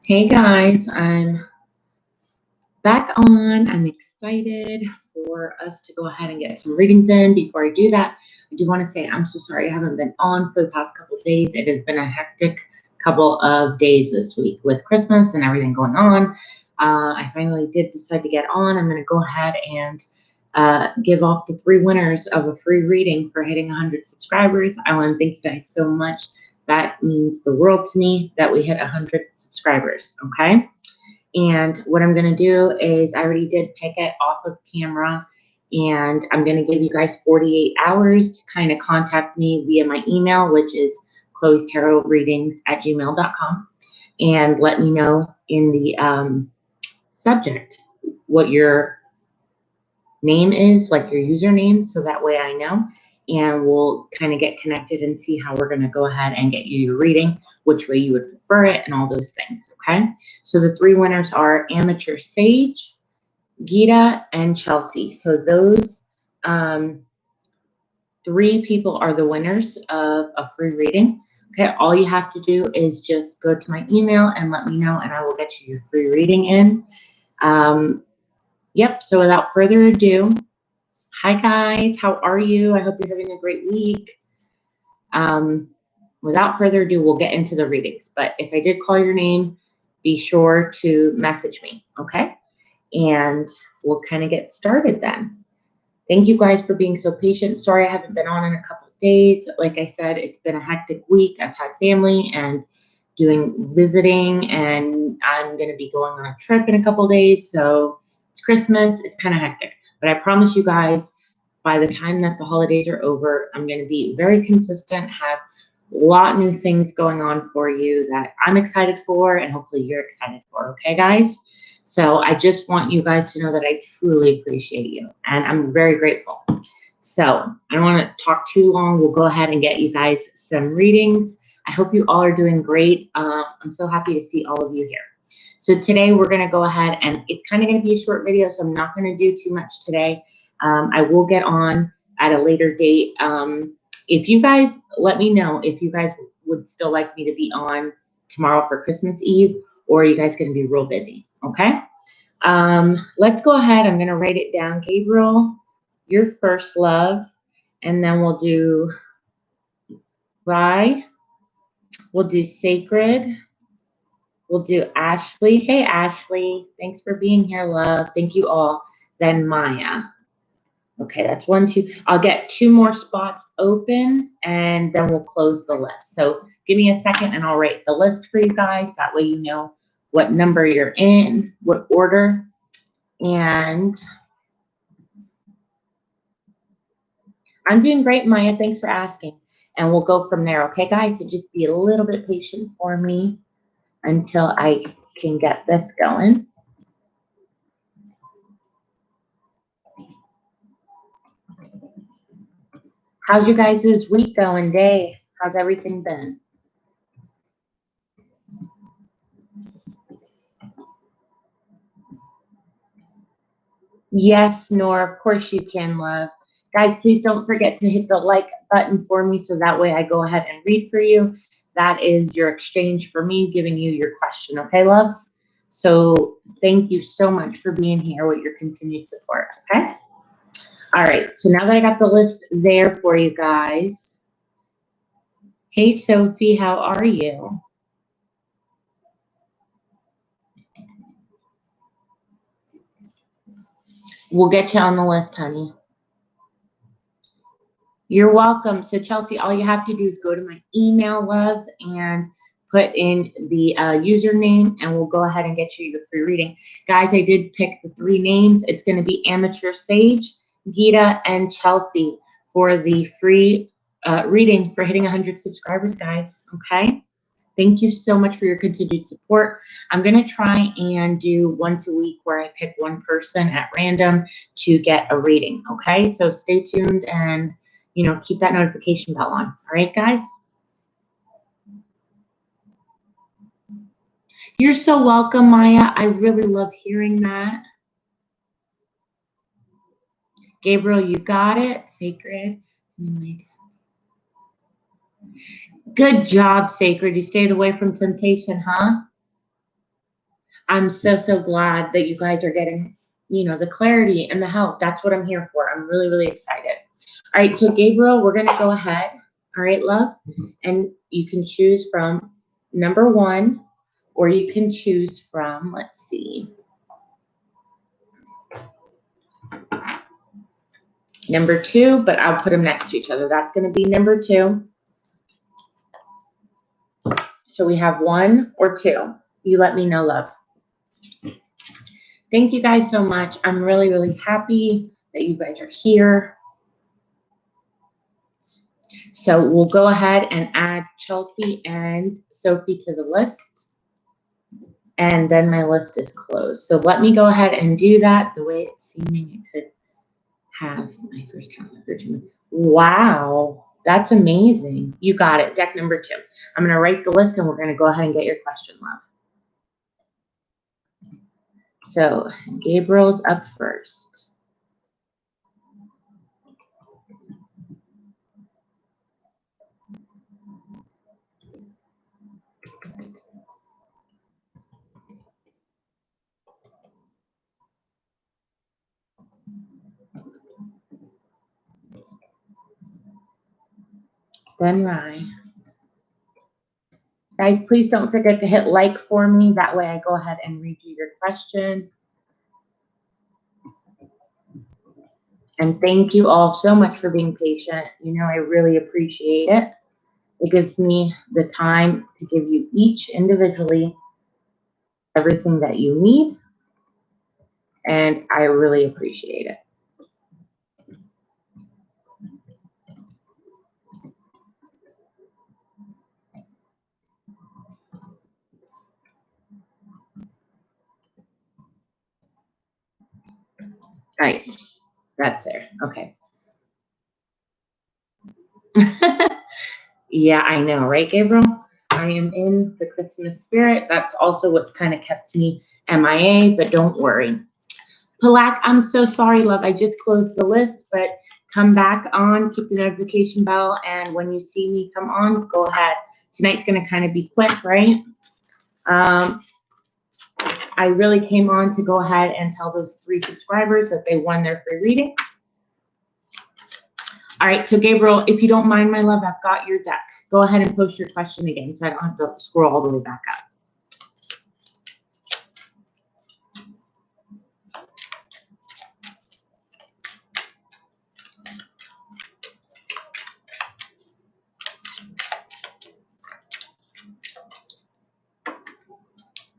Hey guys, I'm back on. I'm excited for us to go ahead and get some readings in. Before I do that, I do want to say I'm so sorry I haven't been on for the past couple of days. It has been a hectic couple of days this week with Christmas and everything going on. I finally did decide to get on. I'm going to go ahead and give off the 3 winners of a free reading for hitting 100 subscribers. I want to thank you guys so much. That means the world to me that we hit 100 subscribers, okay? And what I'm going to do is I already did pick it off of camera, and I'm going to give you guys 48 hours to kind of contact me via my email, which is chloestarotreadings@gmail.com, and let me know in the subject what your name is, like your username, so that way I know, and we'll kind of get connected and see how we're going to go ahead and get you your reading, which way you would prefer it, and all those things, okay? So the 3 winners are Amateur Sage, Gita, and Chelsea. So those 3 people are the winners of a free reading. Okay, all you have to do is just go to my email and let me know, and I will get you your free reading in. Yep, so without further ado, hi guys, how are you? I hope you're having a great week. Without further ado, we'll get into the readings. But if I did call your name, be sure to message me, okay? And we'll kind of get started then. Thank you guys for being so patient. Sorry I haven't been on in a couple of days. Like I said, it's been a hectic week. I've had family and doing visiting, and I'm going to be going on a trip in a couple of days. So it's Christmas. It's kind of hectic. But I promise you guys, by the time that the holidays are over, I'm going to be very consistent, have a lot new things going on for you that I'm excited for, and hopefully you're excited for, okay, guys? So I just want you guys to know that I truly appreciate you, and I'm very grateful. So I don't want to talk too long. We'll go ahead and get you guys some readings. I hope you all are doing great. I'm so happy to see all of you here. So today we're going to go ahead, and it's kind of going to be a short video, so I'm not going to do too much today. I will get on at a later date. If you guys let me know if you guys would still like me to be on tomorrow for Christmas Eve, or are you guys going to be real busy, okay? Let's go ahead. I'm going to write it down. Gabriel, your first love, and then we'll do Rye. We'll do Sacred. We'll do Ashley. Hey, Ashley. Thanks for being here, love. Thank you all. Then Maya. Okay, that's 1, 2. I'll get 2 more spots open, and then we'll close the list. So give me a second, and I'll write the list for you guys. That way you know what number you're in, what order. And I'm doing great, Maya. Thanks for asking. And we'll go from there, okay, guys? So just be a little bit patient for me until I can get this going. How's your guys' week going, day? How's everything been? Yes, Nora, of course you can, love. Guys, please don't forget to hit the like button for me so that way I go ahead and read for you. That is your exchange for me giving you your question, okay, loves? So thank you so much for being here with your continued support, okay? All right, so now that I got the list there for you guys. Hey, Sophie, how are you? We'll get you on the list, honey. You're welcome. So, Chelsea, all you have to do is go to my email, love, and put in the username, and we'll go ahead and get you your free reading. Guys, I did pick the 3 names. It's going to be Amateur Sage, Gita, and Chelsea for the free reading for hitting 100 subscribers, guys. Okay? Thank you so much for your continued support. I'm going to try and do once a week where I pick 1 person at random to get a reading. Okay? So stay tuned and keep that notification bell on. All right, guys? You're so welcome, Maya. I really love hearing that. Gabriel, you got it. Sacred. Good job, Sacred. You stayed away from temptation, huh? I'm so, so glad that you guys are getting, you know, the clarity and the help. That's what I'm here for. I'm really, really excited. All right, so Gabriel, we're going to go ahead. All right, love. And you can choose from number 1, or you can choose from, let's see, number 2, but I'll put them next to each other. That's going to be number 2. So we have 1 or 2. You let me know, love. Thank you guys so much. I'm really, really happy that you guys are here. So we'll go ahead and add Chelsea and Sophie to the list. And then my list is closed. So let me go ahead and do that the way it's seeming it could have my first house. Wow, that's amazing. You got it. Deck number 2. I'm going to write the list and we're going to go ahead and get your question, love. So Gabriel's up first. Then Rye. Guys, please don't forget to hit like for me. That way I go ahead and read you your question. And thank you all so much for being patient. You know, I really appreciate it. It gives me the time to give you each individually everything that you need. And I really appreciate it. All right, that's there. Okay. Yeah, I know, right, Gabriel? I am in the Christmas spirit. That's also what's kind of kept me MIA, but don't worry. Palak, I'm so sorry, love. I just closed the list, but come back on, keep the notification bell, and when you see me come on, go ahead. Tonight's going to kind of be quick, right? I really came on to go ahead and tell those 3 subscribers that they won their free reading. All right, so Gabriel, if you don't mind, my love, I've got your deck. Go ahead and post your question again so I don't have to scroll all the way back up.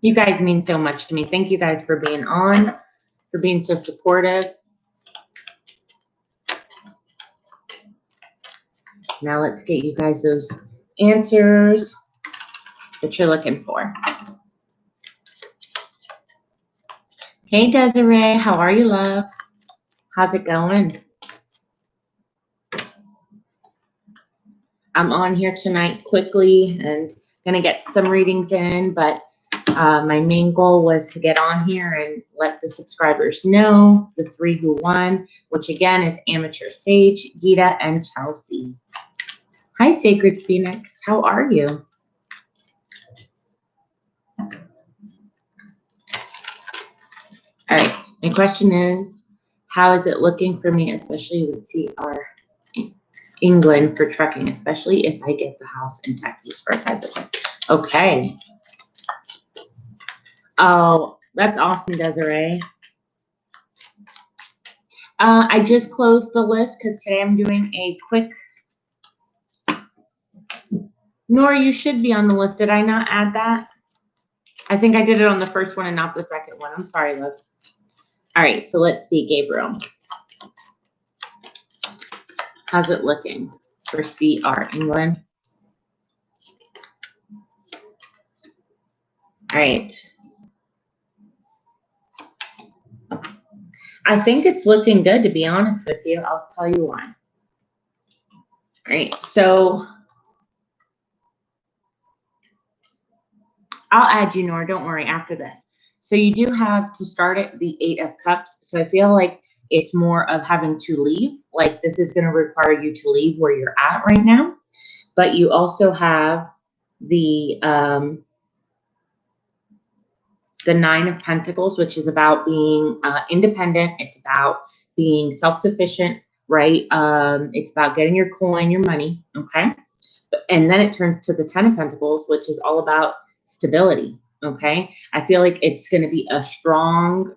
You guys mean so much to me. Thank you guys for being on, for being so supportive. Now let's get you guys those answers that you're looking for. Hey, Desiree, how are you, love? How's it going? I'm on here tonight quickly and gonna get some readings in, but my main goal was to get on here and let the subscribers know, the 3 who won, which again is Amateur Sage, Gita, and Chelsea. Hi, Sacred Phoenix. How are you? All right. My question is, how is it looking for me, especially with CR England for trucking, especially if I get the house in Texas for a type of thing? Okay. Oh, that's awesome, Desiree. I just closed the list because today I'm doing a quick. Nora, you should be on the list. Did I not add that? I think I did it on the first one and not the second one. I'm sorry, love. All right, so let's see, Gabriel. How's it looking for CR England? All right. I think it's looking good, to be honest with you. I'll tell you why. All right, so I'll add you, Nora. Don't worry, after this. So you do have to start at the 8 of Cups. So I feel like it's more of having to leave. Like this is going to require you to leave where you're at right now. But you also have the the Nine of Pentacles, which is about being independent. It's about being self-sufficient, right? It's about getting your coin, your money, okay? And then it turns to the Ten of Pentacles, which is all about stability, okay? I feel like it's going to be a strong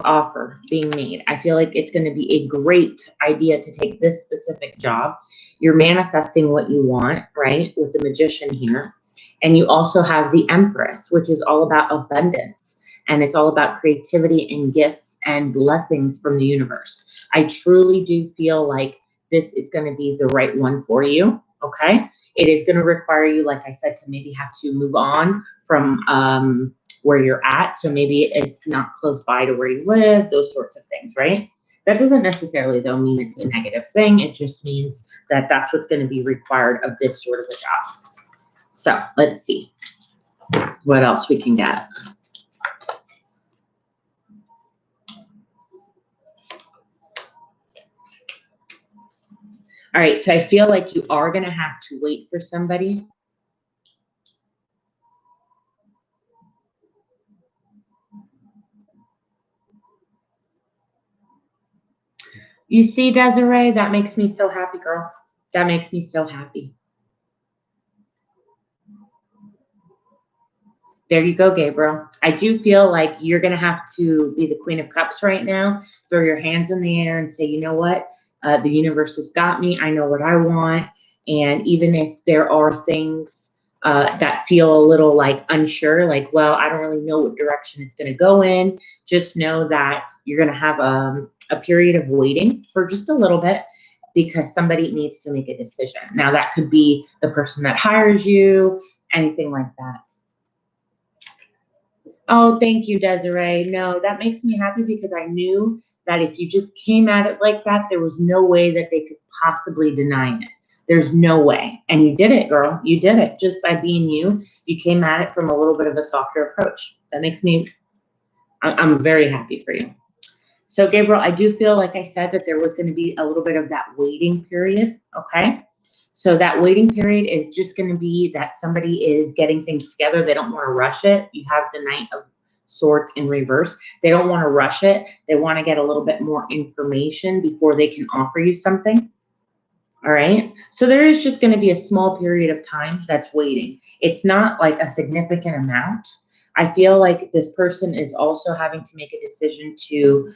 offer being made. I feel like it's going to be a great idea to take this specific job. You're manifesting what you want, right? With the Magician here. And you also have the Empress, which is all about abundance. And it's all about creativity and gifts and blessings from the universe. I truly do feel like this is going to be the right one for you, okay? It is going to require you, like I said, to maybe have to move on from where you're at. So maybe it's not close by to where you live, those sorts of things, right? That doesn't necessarily, though, mean it's a negative thing. It just means that that's what's going to be required of this sort of a job. So let's see what else we can get. All right, so I feel like you are going to have to wait for somebody. You see, Desiree, that makes me so happy, girl. That makes me so happy. There you go, Gabriel. I do feel like you're going to have to be the Queen of Cups right now. Throw your hands in the air and say, you know what? The universe has got me. I know what I want. And even if there are things that feel a little like unsure, like, well, I don't really know what direction it's going to go in, just know that you're going to have a period of waiting for just a little bit because somebody needs to make a decision. Now, that could be the person that hires you, anything like that. Oh, thank you, Desiree. No, that makes me happy because I knew that if you just came at it like that, there was no way that they could possibly deny it. There's no way. And you did it, girl. You did it just by being you. You came at it from a little bit of a softer approach. That makes me, I'm very happy for you. So, Gabriel, I do feel, like I said, that there was going to be a little bit of that waiting period, okay? So that waiting period is just going to be that somebody is getting things together. They don't want to rush it. You have the Knight of Swords in reverse. They don't want to rush it. They want to get a little bit more information before they can offer you something. All right. So there is just going to be a small period of time that's waiting. It's not like a significant amount. I feel like this person is also having to make a decision to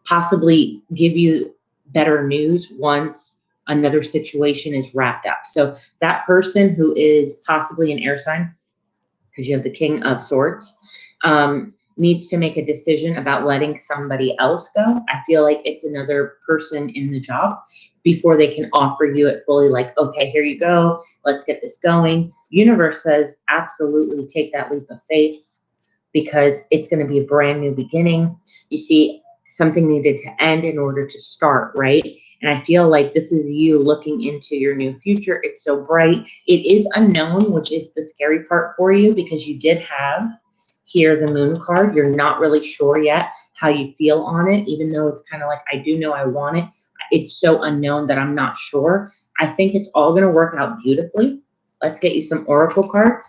possibly give you better news once another situation is wrapped up. So that person who is possibly an air sign, because you have the King of Swords, needs to make a decision about letting somebody else go. I feel like it's another person in the job before they can offer you it fully, like, okay, here you go. Let's get this going. Universe says absolutely take that leap of faith because it's going to be a brand new beginning. You see, something needed to end in order to start, right? And I feel like this is you looking into your new future. It's so bright. It is unknown, which is the scary part for you because you did have here the Moon card. You're not really sure yet how you feel on it, even though it's kind of like, I do know I want it. It's so unknown that I'm not sure. I think it's all going to work out beautifully. Let's get you some oracle cards.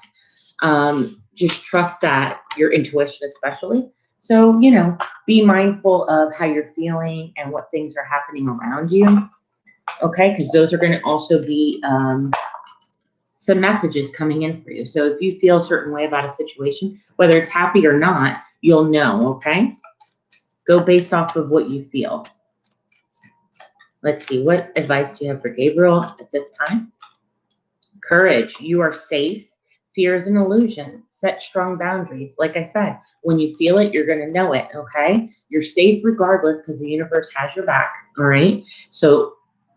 Just trust that your intuition, especially. So, you know, be mindful of how you're feeling and what things are happening around you. Okay, because those are going to also be some messages coming in for you. So if you feel a certain way about a situation, whether it's happy or not, you'll know, okay? Go based off of what you feel. Let's see, what advice do you have for Gabriel at this time? Courage, you are safe. Fear is an illusion. Set strong boundaries. Like I said, when you feel it, you're going to know it, okay? You're safe regardless because the universe has your back, all right? So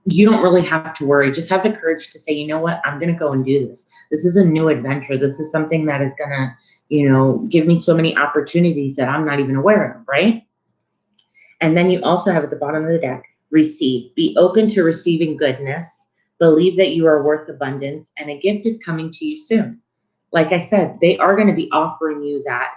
you don't really have to worry. Just have the courage to say, you know what? I'm going to go and do this. This is a new adventure. This is something that is going to, you know, give me so many opportunities that I'm not even aware of, right? And then you also have at the bottom of the deck, receive. Be open to receiving goodness. Believe that you are worth abundance and a gift is coming to you soon. Like I said, they are going to be offering you that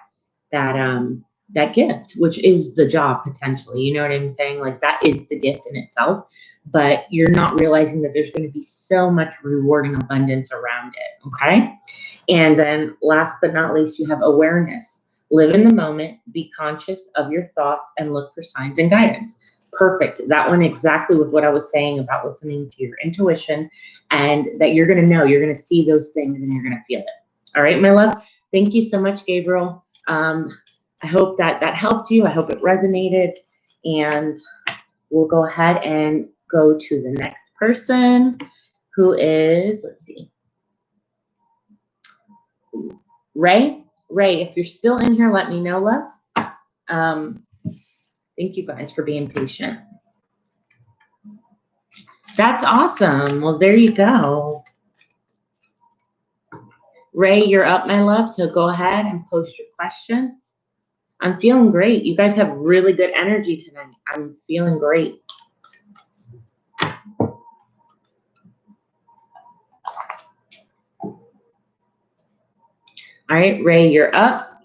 gift, which is the job potentially. You know what I'm saying? Like that is the gift in itself. but you're not realizing that there's going to be so much rewarding abundance around it. Okay. And then last but not least, you have awareness. Live in the moment, be conscious of your thoughts, and look for signs and guidance. Perfect. That one exactly with what I was saying about listening to your intuition, and that you're going to know, you're going to see those things and you're going to feel it. All right, my love. Thank you so much, Gabriel. I hope that helped you. I hope it resonated. And we'll go ahead and go to the next person, who is, let's see, Ray. Ray, if you're still in here, let me know, love. Thank you guys for being patient. That's awesome. Well, there you go. Ray, you're up, my love, so go ahead and post your question. I'm feeling great. You guys have really good energy tonight. I'm feeling great. All right, Ray, you're up.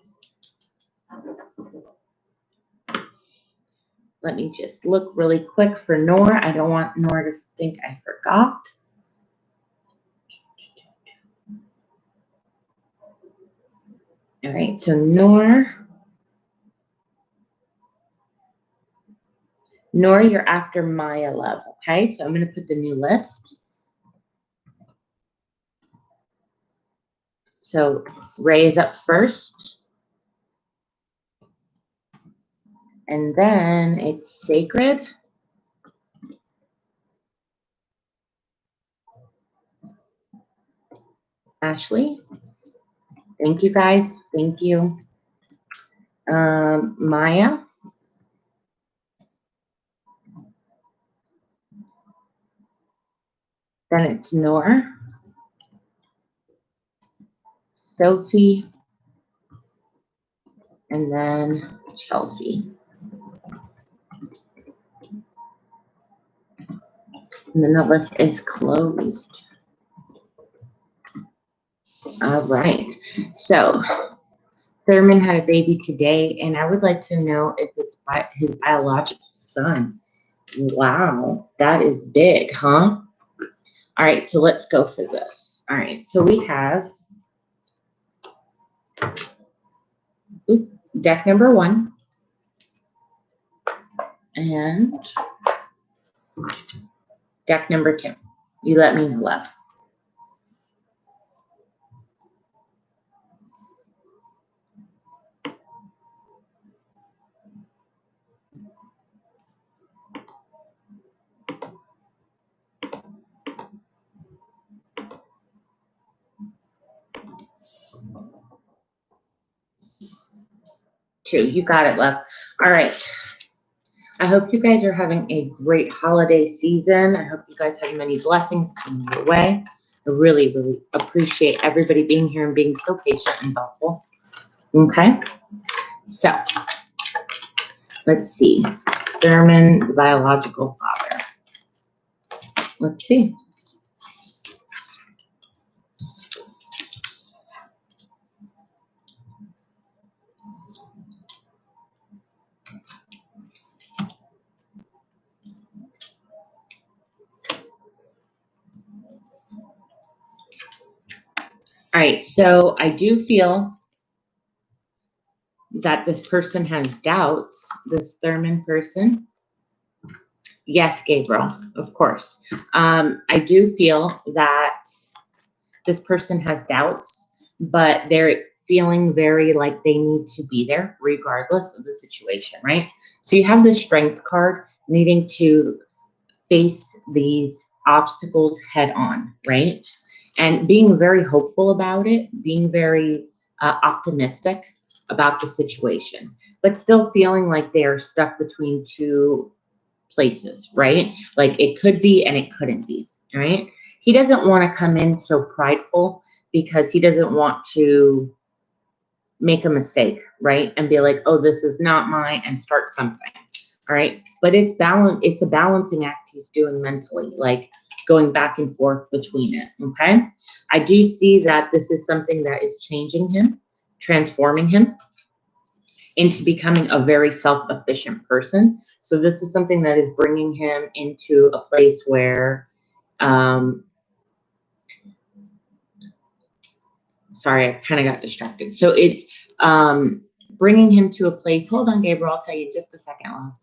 Let me just look really quick for Noor. I don't want Noor to think I forgot. All right, so Noor, you're after Maya, love. Okay, so I'm going to put the new list. So Ray is up first. And then it's Sacred. Ashley. Thank you, guys. Thank you. Maya. Then it's Noor. Sophie. And then Chelsea. And then the list is closed. All right. So Thurman had a baby today, and I would like to know if it's his biological son. Wow, that is big, huh? All right, so let's go for this. All right, so we have deck number 1 and deck number 2. You let me know, love. Two, you got it, love. All right. I hope you guys are having a great holiday season. I hope you guys have many blessings coming your way. I really, really appreciate everybody being here and being so patient and thoughtful. Okay, so let's see. Thurman, the biological father. Let's see. All right, so I do feel that this person has doubts, this Thurman person. Yes, Gabriel, of course. I do feel that this person has doubts, but they're feeling very like they need to be there regardless of the situation, right? So you have the strength card needing to face these obstacles head on, right? And being very hopeful about it, being very optimistic about the situation, but still feeling like they are stuck between two places, right? Like it could be and it couldn't be, right? He doesn't want to come in so prideful because he doesn't want to make a mistake, right? And be like, oh, this is not mine, and start something. All right. But it's a balancing act he's doing mentally, like going back and forth between it. Okay. I do see that this is something that is changing him, transforming him. into becoming a very self-efficient person. So this is something that is bringing him into a place where, sorry, I kind of got distracted. So it's bringing him to a place, hold on, Gabriel, I'll tell you just a second, love,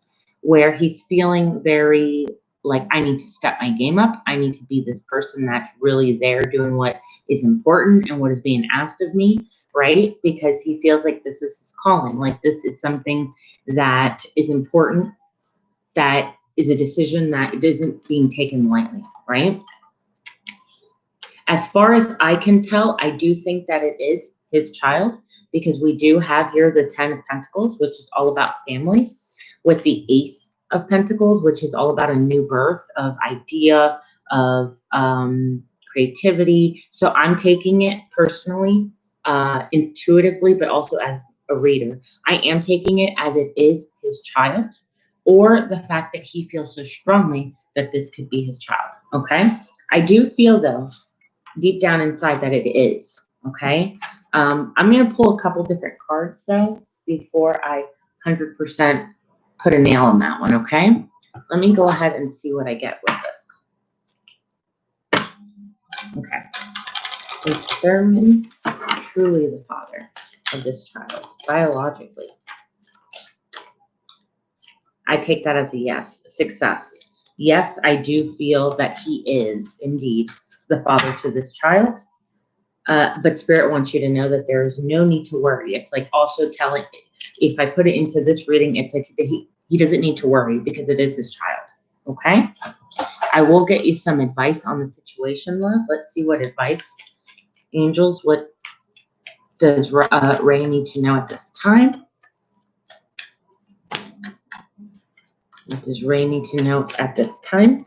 where he's feeling very like, I need to step my game up. I need to be this person that's really there doing what is important and what is being asked of me, right? Because he feels like this is his calling, like this is something that is important, that is a decision that isn't being taken lightly, right? As far as I can tell, I do think that it is his child, because we do have here the 10 of Pentacles, which is all about family, with the Ace of Pentacles, which is all about a new birth of idea, of creativity. So I'm taking it personally, intuitively, but also as a reader. I am taking it as it is his child, or the fact that he feels so strongly that this could be his child, okay? I do feel, though, deep down inside that it is, okay? I'm going to pull a couple different cards, though, before I 100% put a nail on that one, okay? Let me go ahead and see what I get with this. Okay. Is Thurman truly the father of this child, biologically? I take that as a yes, success. Yes, I do feel that he is indeed the father to this child. But Spirit wants you to know that there is no need to worry. It's like also telling, if I put it into this reading, it's like he doesn't need to worry because it is his child, okay? I will get you some advice on the situation, love. Let's see what advice, angels, what does Ray need to know at this time? What does Ray need to know at this time?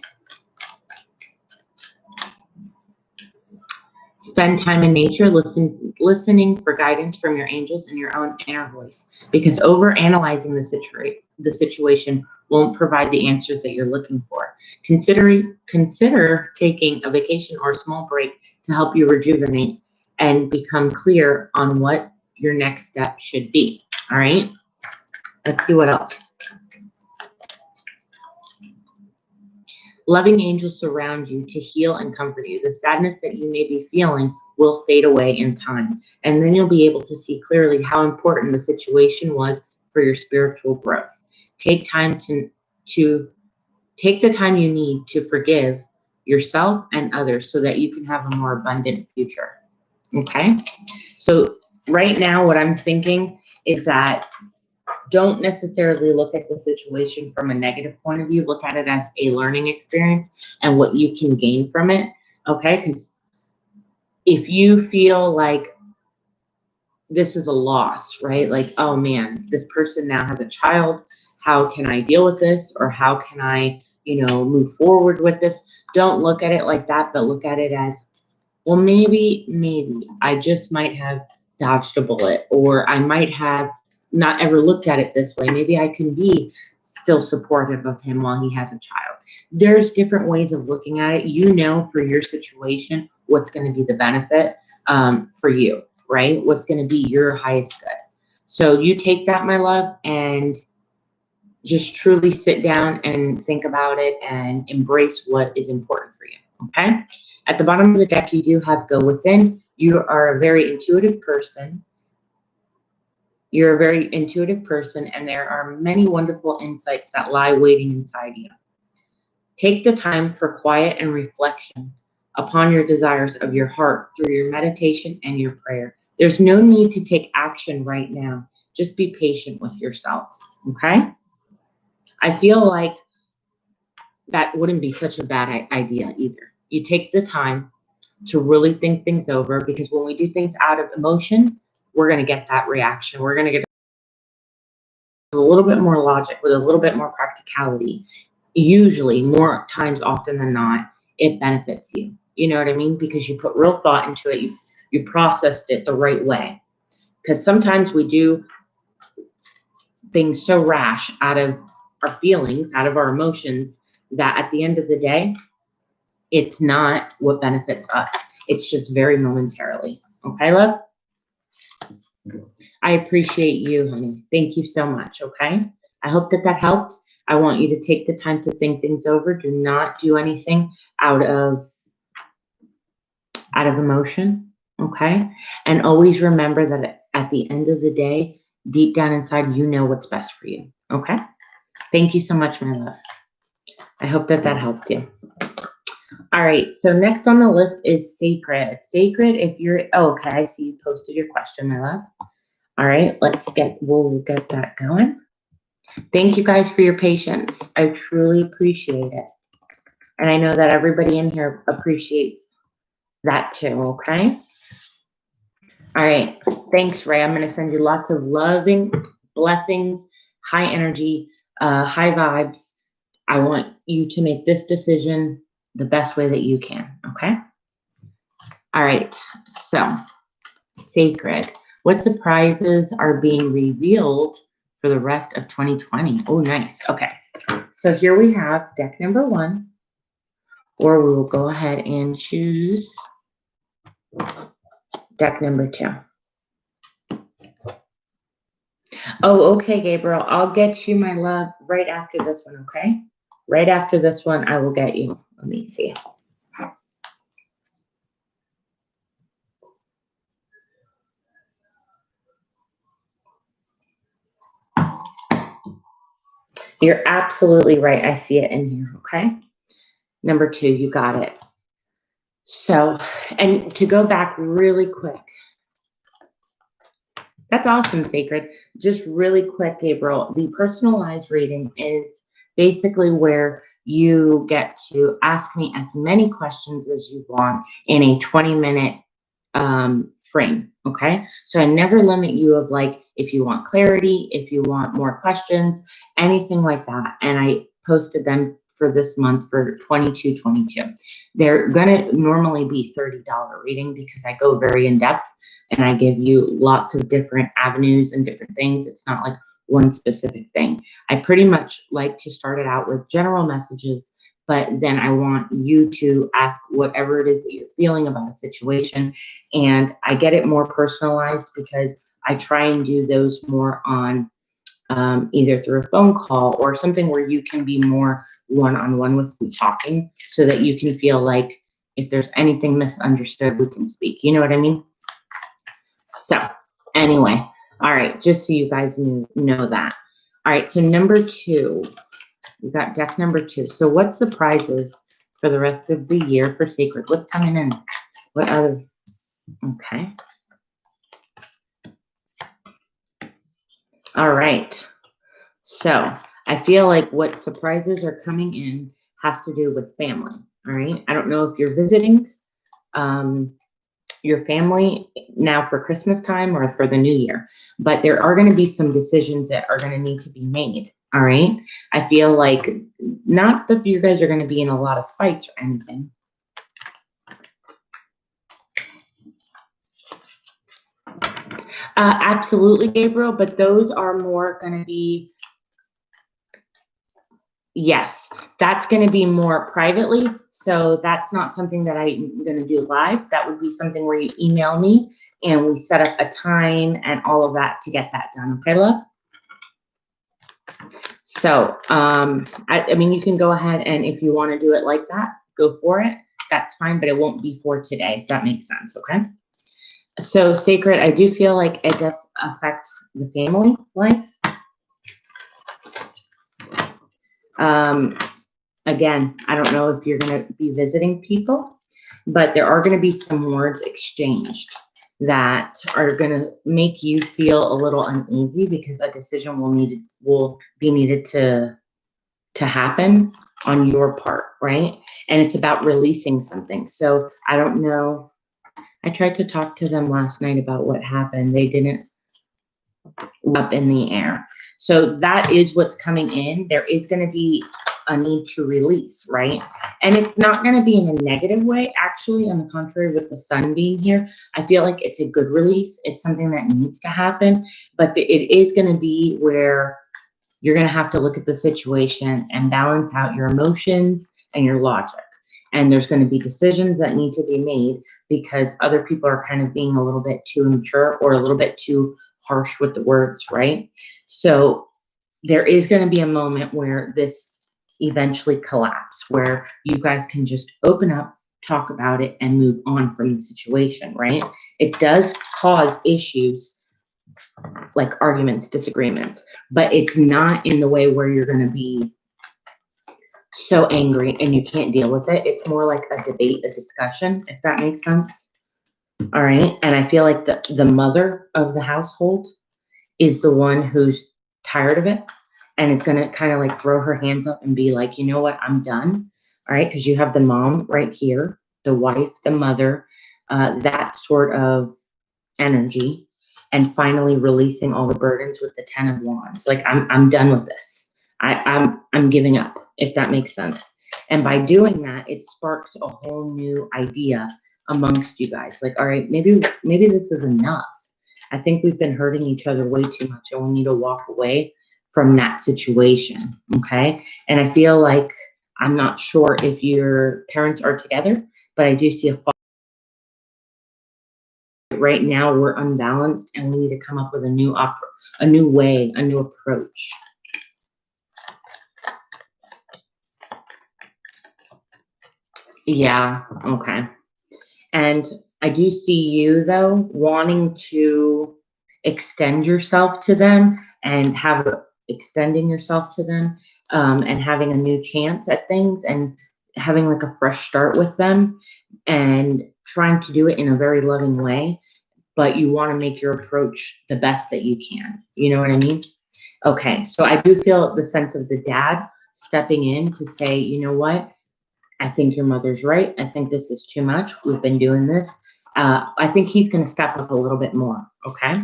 Spend time in nature, listening for guidance from your angels and your own inner voice, because over-analyzing the situation won't provide the answers that you're looking for. Consider taking a vacation or a small break to help you rejuvenate and become clear on what your next step should be. All right, let's see what else. Loving angels surround you to heal and comfort you. The sadness that you may be feeling will fade away in time, and then you'll be able to see clearly how important the situation was for your spiritual growth. Take time to take the time you need to forgive yourself and others so that you can have a more abundant future. Okay? So right now what I'm thinking is that don't necessarily look at the situation from a negative point of view. Look at it as a learning experience and what you can gain from it, okay? Because if you feel like this is a loss, right? Like, oh man, this person now has a child. How can I deal with this? Or how can I, move forward with this? Don't look at it like that, but look at it as, well, maybe I just might have dodged a bullet, or I might have not ever looked at it this way. Maybe I can be still supportive of him while he has a child. There's different ways of looking at it. For your situation, what's going to be the benefit for you, right? What's going to be your highest good. So you take that, my love, and just truly sit down and think about it and embrace what is important for you, okay? At the bottom of the deck, you do have Go Within. You are a very intuitive person. You're a very intuitive person, and there are many wonderful insights that lie waiting inside you. Take the time for quiet and reflection upon your desires of your heart through your meditation and your prayer. There's no need to take action right now. Just be patient with yourself, okay? I feel like that wouldn't be such a bad idea either. You take the time to really think things over, because when we do things out of emotion, we're going to get that reaction. We're going to get a little bit more logic with a little bit more practicality. Usually, more times often than not, it benefits you. You know what I mean? Because you put real thought into it. You processed it the right way. Because sometimes we do things so rash out of our feelings, out of our emotions, that at the end of the day, it's not what benefits us. It's just very momentarily. Okay, love? I appreciate you, honey. Thank you so much, okay? I hope that that helped. I want you to take the time to think things over. Do not do anything out of emotion, okay? And always remember that at the end of the day, deep down inside, you know what's best for you, okay? Thank you so much, my love. I hope that that helped you. All right, so next on the list is Sacred. Sacred, if you're, oh, okay, I see you posted your question, my love. All right, we'll get that going. Thank you guys for your patience. I truly appreciate it. And I know that everybody in here appreciates that too, okay? All right, thanks, Ray. I'm gonna send you lots of loving blessings, high energy, high vibes. I want you to make this decision the best way that you can, okay? All right, so Sacred, what surprises are being revealed for the rest of 2020? Oh, nice. Okay, so here we have deck number 1, or we will go ahead and choose deck number 2. Oh, okay, Gabriel, I'll get you, my love, right after this one, okay? Right after this one, I will get you. Let me see. You're absolutely right. I see it in here, okay? Number 2, you got it. So, and to go back really quick, that's awesome, Sacred. Just really quick, Gabriel, the personalized reading is basically where you get to ask me as many questions as you want in a 20-minute frame, okay? So I never limit you of like, if you want clarity, if you want more questions, anything like that. And I posted them for this month for $22.22. They're gonna normally be $30 reading because I go very in depth and I give you lots of different avenues and different things. It's not like one specific thing. I pretty much like to start it out with general messages, but then I want you to ask whatever it is that you're feeling about a situation. And I get it more personalized because I try and do those more on either through a phone call or something where you can be more one-on-one with me talking so that you can feel like if there's anything misunderstood, we can speak. You know what I mean? So anyway, all right, just so you guys know that. All right, so number 2, we got deck number 2. So what surprises for the rest of the year for Sacred? What's coming in? What other? Okay. All right. So I feel like what surprises are coming in has to do with family. All right. I don't know if you're visiting your family now for Christmas time or for the new year, but there are going to be some decisions that are going to need to be made. All right. I feel like not that you guys are going to be in a lot of fights or anything. Absolutely, Gabriel, but those are more going to be, yes, that's going to be more privately. So that's not something that I'm going to do live. That would be something where you email me and we set up a time and all of that to get that done. Okay, love? So, I mean, you can go ahead and if you want to do it like that, go for it. That's fine, but it won't be for today, if that makes sense, okay? So, Sacred, I do feel like it does affect the family life. Again, I don't know if you're going to be visiting people, but there are going to be some words exchanged that are going to make you feel a little uneasy because a decision will be needed to happen on your part, right? And it's about releasing something. So I don't know. I tried to talk to them last night about what happened. They didn't up in the air. So that is what's coming in. There is going to be a need to release, right? And it's not going to be in a negative way. Actually, on the contrary, with the sun being here, I feel like it's a good release. It's something that needs to happen, but it is going to be where you're going to have to look at the situation and balance out your emotions and your logic. And there's going to be decisions that need to be made, because other people are kind of being a little bit too immature or a little bit too harsh with the words, right? So there is going to be a moment where this eventually collapse, where you guys can just open up, talk about it, and move on from the situation, right? It does cause issues like arguments, disagreements, but it's not in the way where you're going to be so angry and you can't deal with it. It's more like a debate, a discussion, if that makes sense. All right. And I feel like the mother of the household is the one who's tired of it and is going to kind of like throw her hands up and be like, you know what, I'm done. All right. Because you have the mom right here, the wife, the mother, that sort of energy, and finally releasing all the burdens with the 10 of Wands. Like, I'm done with this. I'm giving up, if that makes sense. And by doing that, it sparks a whole new idea amongst you guys. Like, all right, maybe this is enough. I think we've been hurting each other way too much, and we need to walk away from that situation. Okay. And I feel like, I'm not sure if your parents are together, but I do see a father. Right now we're unbalanced and we need to come up with a new way, a new approach. Yeah, okay. And I do see you though wanting to extend yourself to them and extending yourself to them, and having a new chance at things and having like a fresh start with them and trying to do it in a very loving way. But you want to make your approach the best that you can. You know what I mean? Okay, so I do feel the sense of the dad stepping in to say, you know what? I think your mother's right. I think this is too much. We've been doing this. I think he's going to step up a little bit more. Okay.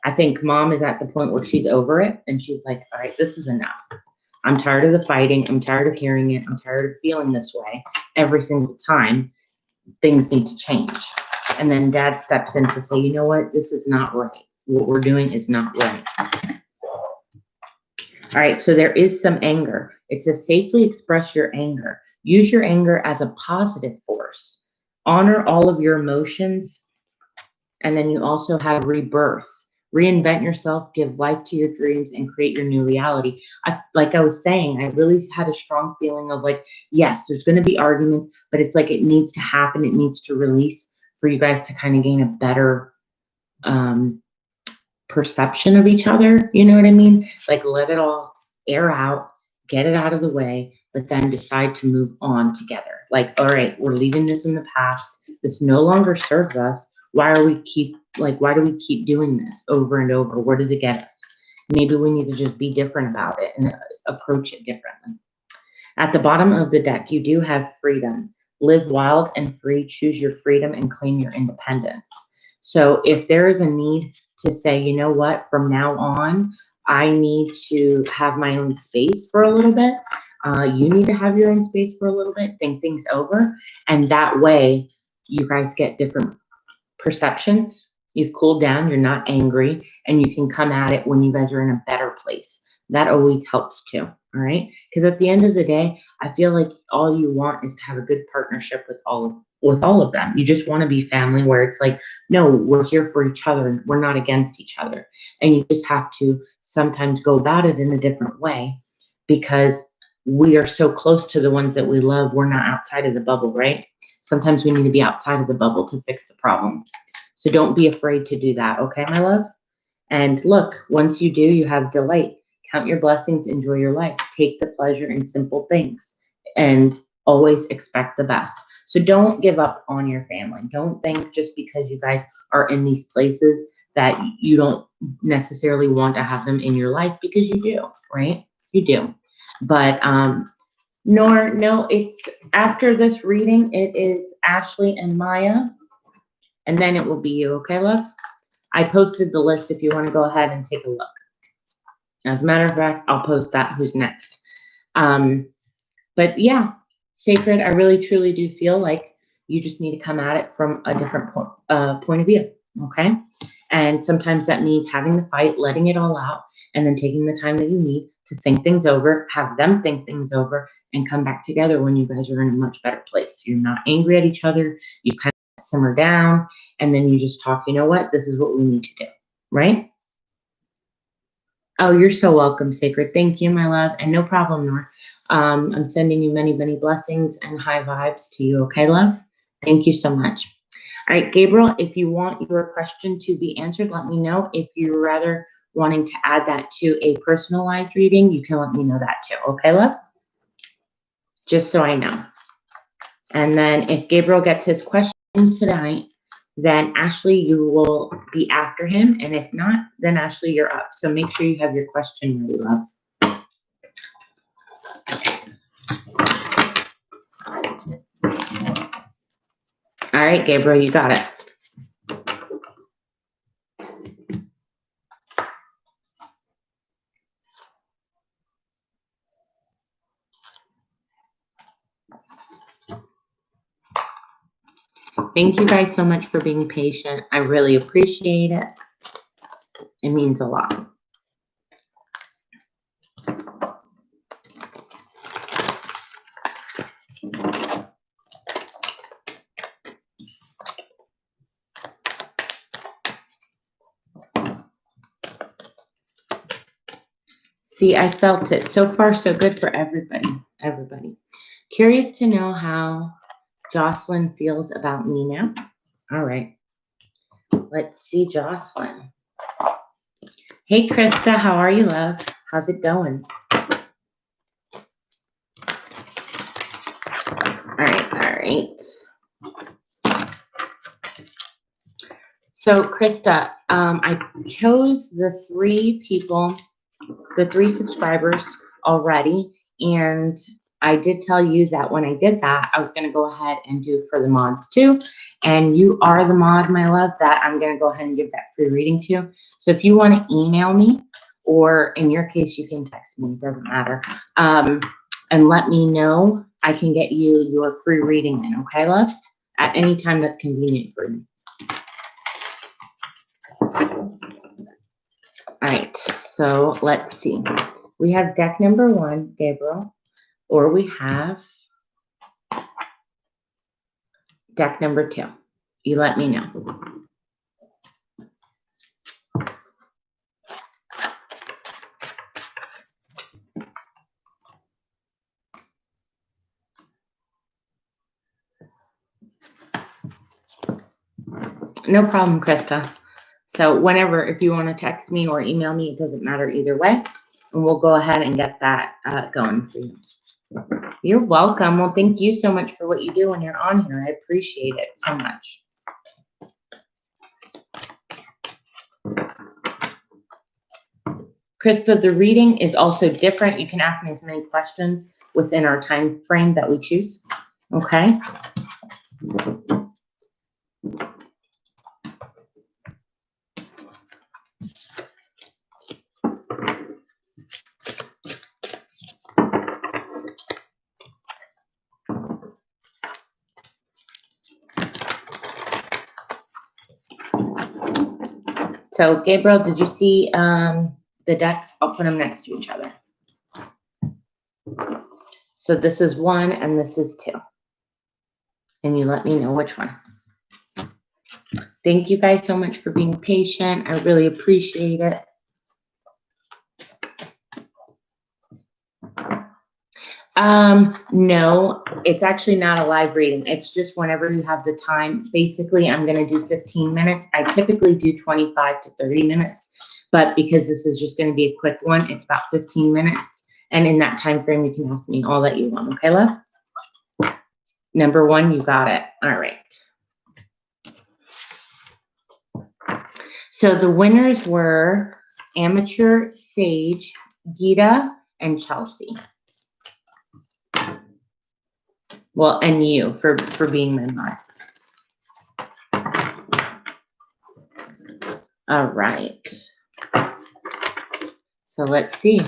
I think mom is at the point where she's over it and she's like, all right, this is enough. I'm tired of the fighting. I'm tired of hearing it. I'm tired of feeling this way every single time. Things need to change. And then dad steps in to say, you know what? This is not right. What we're doing is not right. All right. So there is some anger. It says safely express your anger. Use your anger as a positive force. Honor all of your emotions. And then you also have rebirth. Reinvent yourself, give life to your dreams, and create your new reality. Like I was saying, I really had a strong feeling of like, yes, there's going to be arguments, but it's like it needs to happen. It needs to release for you guys to kind of gain a better perception of each other. You know what I mean? Like, let it all air out, get it out of the way, but then decide to move on together. Like, all right, we're leaving this in the past. This no longer serves us. Why do we keep doing this over and over? Where does it get us? Maybe we need to just be different about it and approach it differently. At the bottom of the deck, you do have freedom. Live wild and free, choose your freedom, and claim your independence. So if there is a need to say, you know what, from now on, I need to have my own space for a little bit. You need to have your own space for a little bit, think things over. And that way you guys get different perceptions. You've cooled down, you're not angry, and you can come at it when you guys are in a better place. That always helps too. All right. Because at the end of the day, I feel like all you want is to have a good partnership with all of them. You just want to be family where it's like, no, we're here for each other and we're not against each other. And you just have to sometimes go about it in a different way because we are so close to the ones that we love. We're not outside of the bubble, right? Sometimes we need to be outside of the bubble to fix the problem. So don't be afraid to do that. Okay, my love? And look, once you do, you have delight. Count your blessings, enjoy your life. Take the pleasure in simple things and always expect the best. So don't give up on your family. Don't think just because you guys are in these places that you don't necessarily want to have them in your life, because you do, right? You do. But no, it's after this reading, it is Ashley and Maya, and then it will be you, okay, love? I posted the list if you want to go ahead and take a look. As a matter of fact, I'll post that who's next. But yeah, Sacred, I really truly do feel like you just need to come at it from a different point of view, okay? And sometimes that means having the fight, letting it all out, and then taking the time that you need to think things over, have them think things over, and come back together when you guys are in a much better place. You're not angry at each other. You kind of simmer down, and then you just talk, you know what, this is what we need to do, right? Oh, you're so welcome, Sacred. Thank you, my love, and no problem, Nor. I'm sending you many, many blessings and high vibes to you, okay, love? Thank you so much. All right, Gabriel, if you want your question to be answered, let me know. If you're rather wanting to add that to a personalized reading, you can let me know that too, okay, love? Just so I know. And then if Gabriel gets his question tonight, then Ashley, you will be after him. And if not, then Ashley, you're up. So make sure you have your question ready, love. All right, Gabriel, you got it. Thank you guys so much for being patient. I really appreciate it. It means a lot. See, I felt it. So far, so good for everybody. Everybody. Curious to know how Jocelyn feels about me now. All right. Let's see, Jocelyn. Hey, Krista, how are you, love? How's it going? All right. So, Krista, I chose the 3 people, the 3 subscribers already, and I did tell you that when I did that, I was going to go ahead and do for the mods too. And you are the mod, my love, that I'm going to go ahead and give that free reading to. So if you want to email me, or in your case, you can text me, it doesn't matter, and let me know, I can get you your free reading in, okay, love? At any time that's convenient for you. All right, so let's see. We have deck number 1, Gabriel, or we have deck number 2. You let me know. No problem, Krista. So whenever, if you want to text me or email me, it doesn't matter either way. And we'll go ahead and get that going for you. You're welcome. Well, thank you so much for what you do when you're on here. I appreciate it so much. Krista, the reading is also different. You can ask me as many questions within our time frame that we choose. Okay. So, Gabriel, did you see the decks? I'll put them next to each other. So this is 1 and this is 2. And you let me know which one. Thank you guys so much for being patient. I really appreciate it. No, it's actually not a live reading. It's just whenever you have the time. Basically, I'm going to do 15 minutes. I typically do 25 to 30 minutes, but because this is just going to be a quick one, it's about 15 minutes. And in that time frame, you can ask me all that you want. Okay, love? Number 1, you got it. All right. So the winners were Amateur, Sage, Gita, and Chelsea. Well, and you for being my mod. All right. So let's see.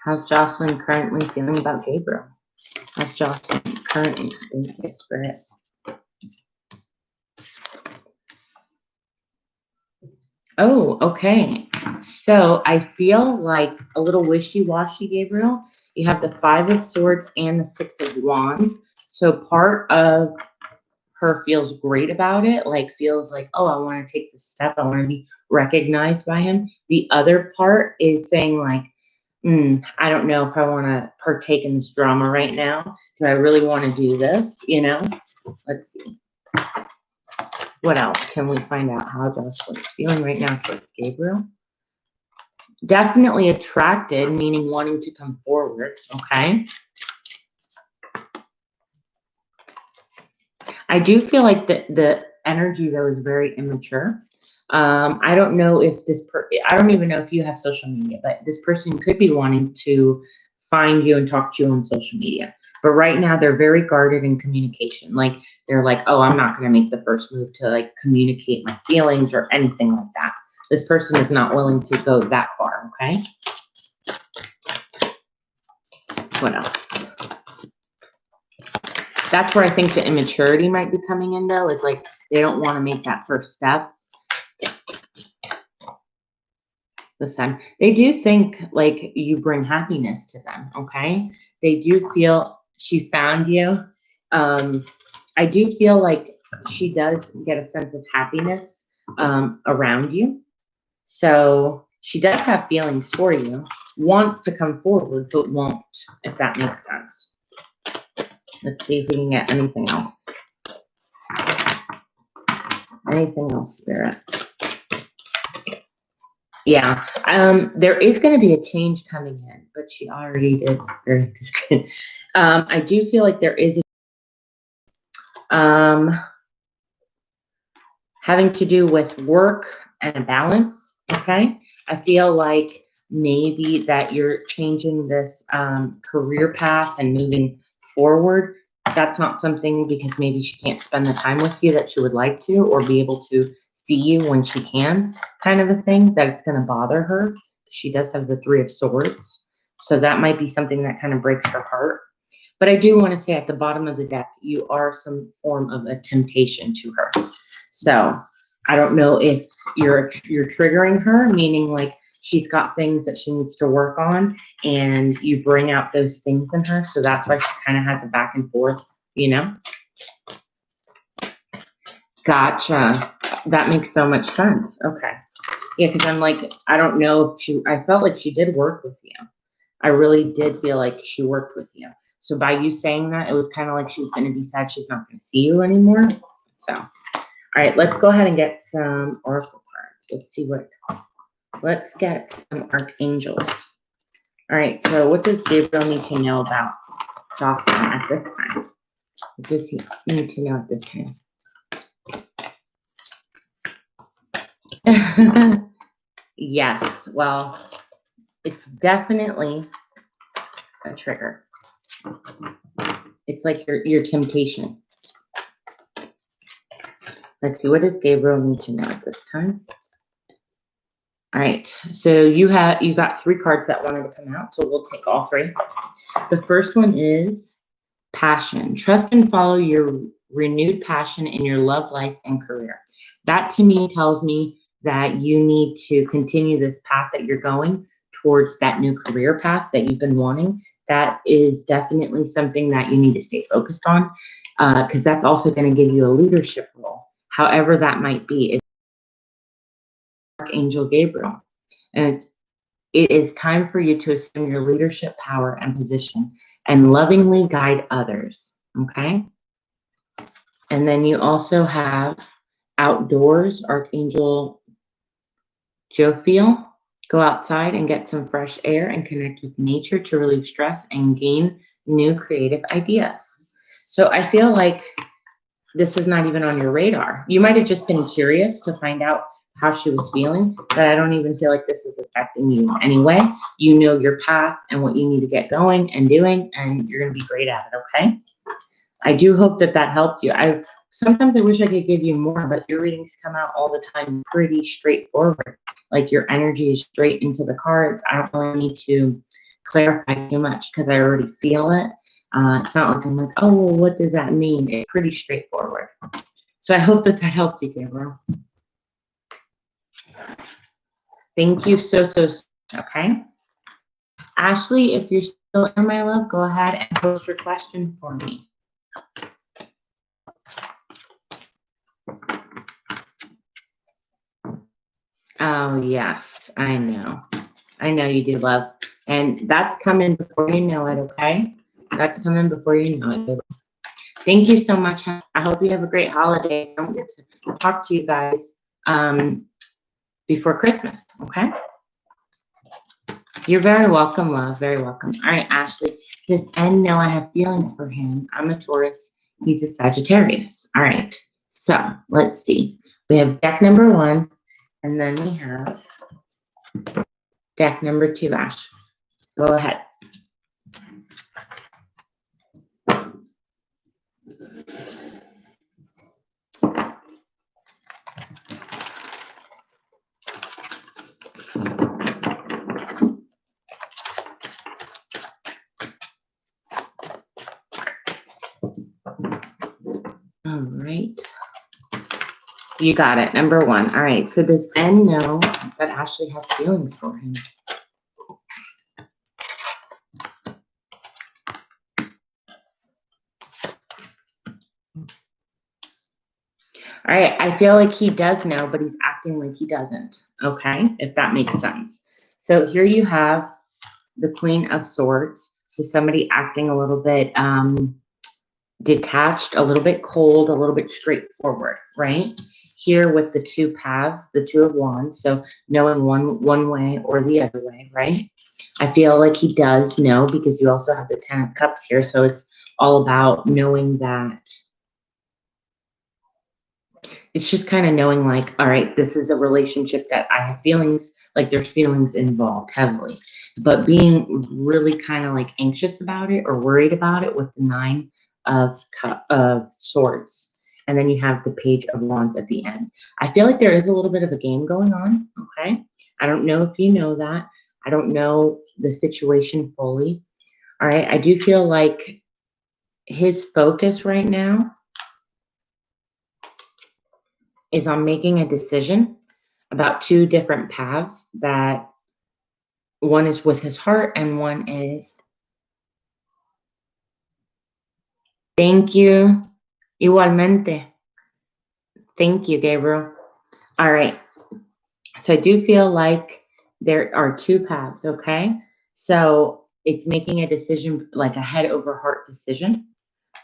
How's Jocelyn currently feeling about Gabriel? How's Jocelyn currently? Thank you, Spirit. Oh, okay. So I feel like a little wishy-washy, Gabriel. You have the 5 of Swords and the 6 of Wands. So part of her feels great about it, like feels like, oh, I want to take this step. I want to be recognized by him. The other part is saying like, I don't know if I want to partake in this drama right now. Do I really want to do this? You know, let's see. What else can we find out how Jocelyn's feeling right now towards Gabriel? Definitely attracted, meaning wanting to come forward, okay? I do feel like the energy, though, is very immature. I don't know if I don't even know if you have social media, but this person could be wanting to find you and talk to you on social media. But right now, they're very guarded in communication. Like, they're like, oh, I'm not going to make the first move to, like, communicate my feelings or anything like that. This person is not willing to go that far, okay? What else? That's where I think the immaturity might be coming in, though, is like they don't want to make that first step. Listen, they do think like you bring happiness to them, okay? They do feel she found you. I do feel like she does get a sense of happiness around you. So she does have feelings for you, wants to come forward, but won't, if that makes sense. Let's see if we can get anything else. Anything else, Spirit? Yeah, there is going to be a change coming in, but she already did very good. I do feel like there is having to do with work and a balance, okay? I feel like maybe that you're changing this career path and moving forward. That's not something because maybe she can't spend the time with you that she would like to, or be able to see you when she can, kind of a thing, that it's going to bother her. She does have the Three of Swords. So that might be something that kind of breaks her heart. But I do want to say at the bottom of the deck, you are some form of a temptation to her. So I don't know if you're triggering her, meaning like she's got things that she needs to work on, and you bring out those things in her. So that's why she kind of has a back and forth, you know? Gotcha. That makes so much sense. Okay. Yeah, because I'm like, I don't know if I felt like she did work with you. I really did feel like she worked with you. So by you saying that, it was kind of like she was going to be sad she's not going to see you anymore. So, all right, let's go ahead and get some oracle cards. Let's get some archangels. All right, so what does Gabriel need to know about Jocelyn at this time? What does he need to know at this time? Yes, well, it's definitely a trigger. It's like your temptation. Let's see, what does Gabriel need to know at this time? All right, so you got 3 cards that wanted to come out, so we'll take all 3. The first one is passion. Trust and follow your renewed passion in your love life and career. That to me tells me that you need to continue this path that you're going towards, that new career path that you've been wanting. That is definitely something that you need to stay focused on, because that's also going to give you a leadership role, however that might be. It's Archangel Gabriel, and it is time for you to assume your leadership power and position and lovingly guide others, okay? And then you also have outdoors, Archangel Jophiel. Go outside and get some fresh air and connect with nature to relieve stress and gain new creative ideas. So I feel like this is not even on your radar. You might have just been curious to find out how she was feeling, but I don't even feel like this is affecting you anyway. You know your path and what you need to get going and doing, and you're going to be great at it, okay? I do hope that helped you. Sometimes I wish I could give you more, but your readings come out all the time pretty straightforward. Like your energy is straight into the cards. I don't really need to clarify too much because I already feel it. It's not like I'm like, oh, well, what does that mean? It's pretty straightforward. So I hope that helped you, Gabriel. Thank you so much, okay? Ashley, if you're still in, my love, go ahead and post your question for me. Oh, yes, I know. I know you do, love. And that's coming before you know it, okay? That's coming before you know it. Thank you so much. I hope you have a great holiday. I don't get to talk to you guys before Christmas, okay? You're very welcome, love. Very welcome. All right, Ashley. Does N know I have feelings for him? I'm a Taurus. He's a Sagittarius. All right. So let's see. We have deck number 1, and then we have deck number 2, Ash. Go ahead. All right. You got it. Number 1. All right. So does N know that Ashley has feelings for him? All right. I feel like he does know, but he's acting like he doesn't. Okay. If that makes sense. So here you have the Queen of Swords. So somebody acting a little bit detached, a little bit cold, a little bit straightforward, right? Here with the 2 paths, the 2 of Wands, so knowing one way or the other way, right? I feel like he does know because you also have the 10 of Cups here, so it's all about knowing that. It's just kind of knowing like, all right, this is a relationship that I have feelings, like there's feelings involved heavily, but being really kind of like anxious about it or worried about it with the 9 of Swords. And then you have the Page of Wands at the end. I feel like there is a little bit of a game going on, okay? I don't know if you know that. I don't know the situation fully, all right? I do feel like his focus right now is on making a decision about 2 different paths, that one is with his heart and one is, thank you, igualmente. Thank you, Gabriel. All right. So I do feel like there are 2 paths, okay? So it's making a decision, like a head over heart decision,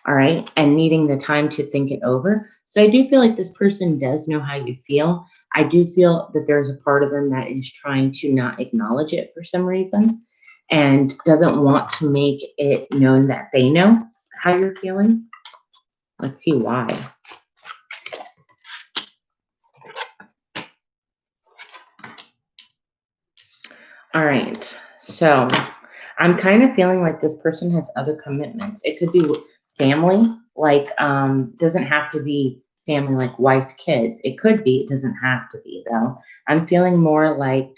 all right? And needing the time to think it over. So I do feel like this person does know how you feel. I do feel that there's a part of them that is trying to not acknowledge it for some reason and doesn't want to make it known that they know how you're feeling. Let's see why. All right, so I'm kind of feeling like this person has other commitments. It could be family, like doesn't have to be family like wife, kids. It could be, it doesn't have to be though. I'm feeling more like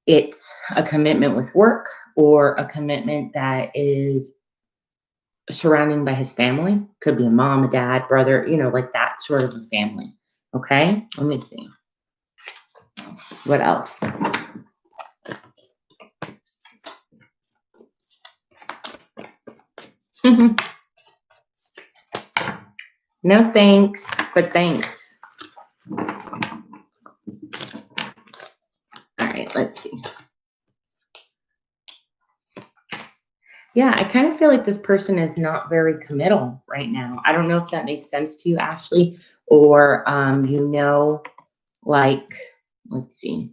it's a commitment with work or a commitment that is surrounding by his family. Could be a mom, a dad, brother, you know, like that sort of a family. Okay, let me see. What else? No thanks, but thanks. All right, let's see. Yeah, I kind of feel like this person is not very committal right now. I don't know if that makes sense to you, Ashley, or you know, like, let's see.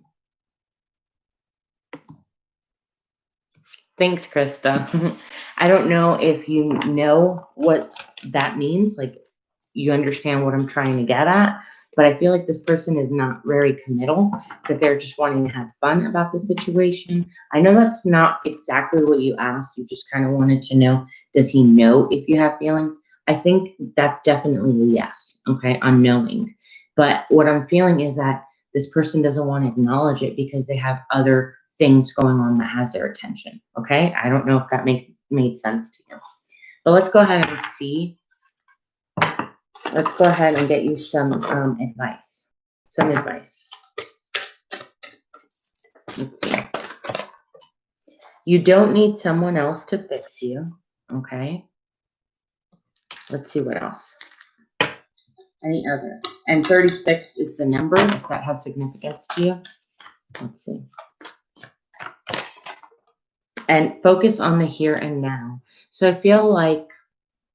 Thanks, Krista. I don't know if you know what that means, like you understand what I'm trying to get at, but I feel like this person is not very committal, that they're just wanting to have fun about the situation. I know that's not exactly what you asked. You just kind of wanted to know, does he know if you have feelings? I think that's definitely a yes, okay, on knowing. But what I'm feeling is that this person doesn't want to acknowledge it because they have other things going on that has their attention, okay? I don't know if that made sense to you. But let's go ahead and see. Let's go ahead and get you some advice. Some advice. Let's see. You don't need someone else to fix you, okay? Let's see what else. Any other? And 36 is the number, if that has significance to you. Let's see. And focus on the here and now. So I feel like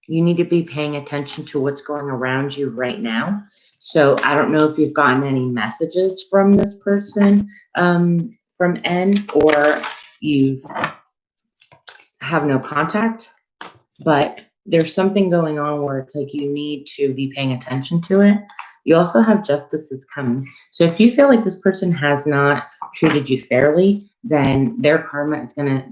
you need to be paying attention to what's going around you right now. So I don't know if you've gotten any messages from this person, from N, or you have no contact, but there's something going on where it's like you need to be paying attention to it. You also have justice is coming. So if you feel like this person has not treated you fairly, then their karma is going to,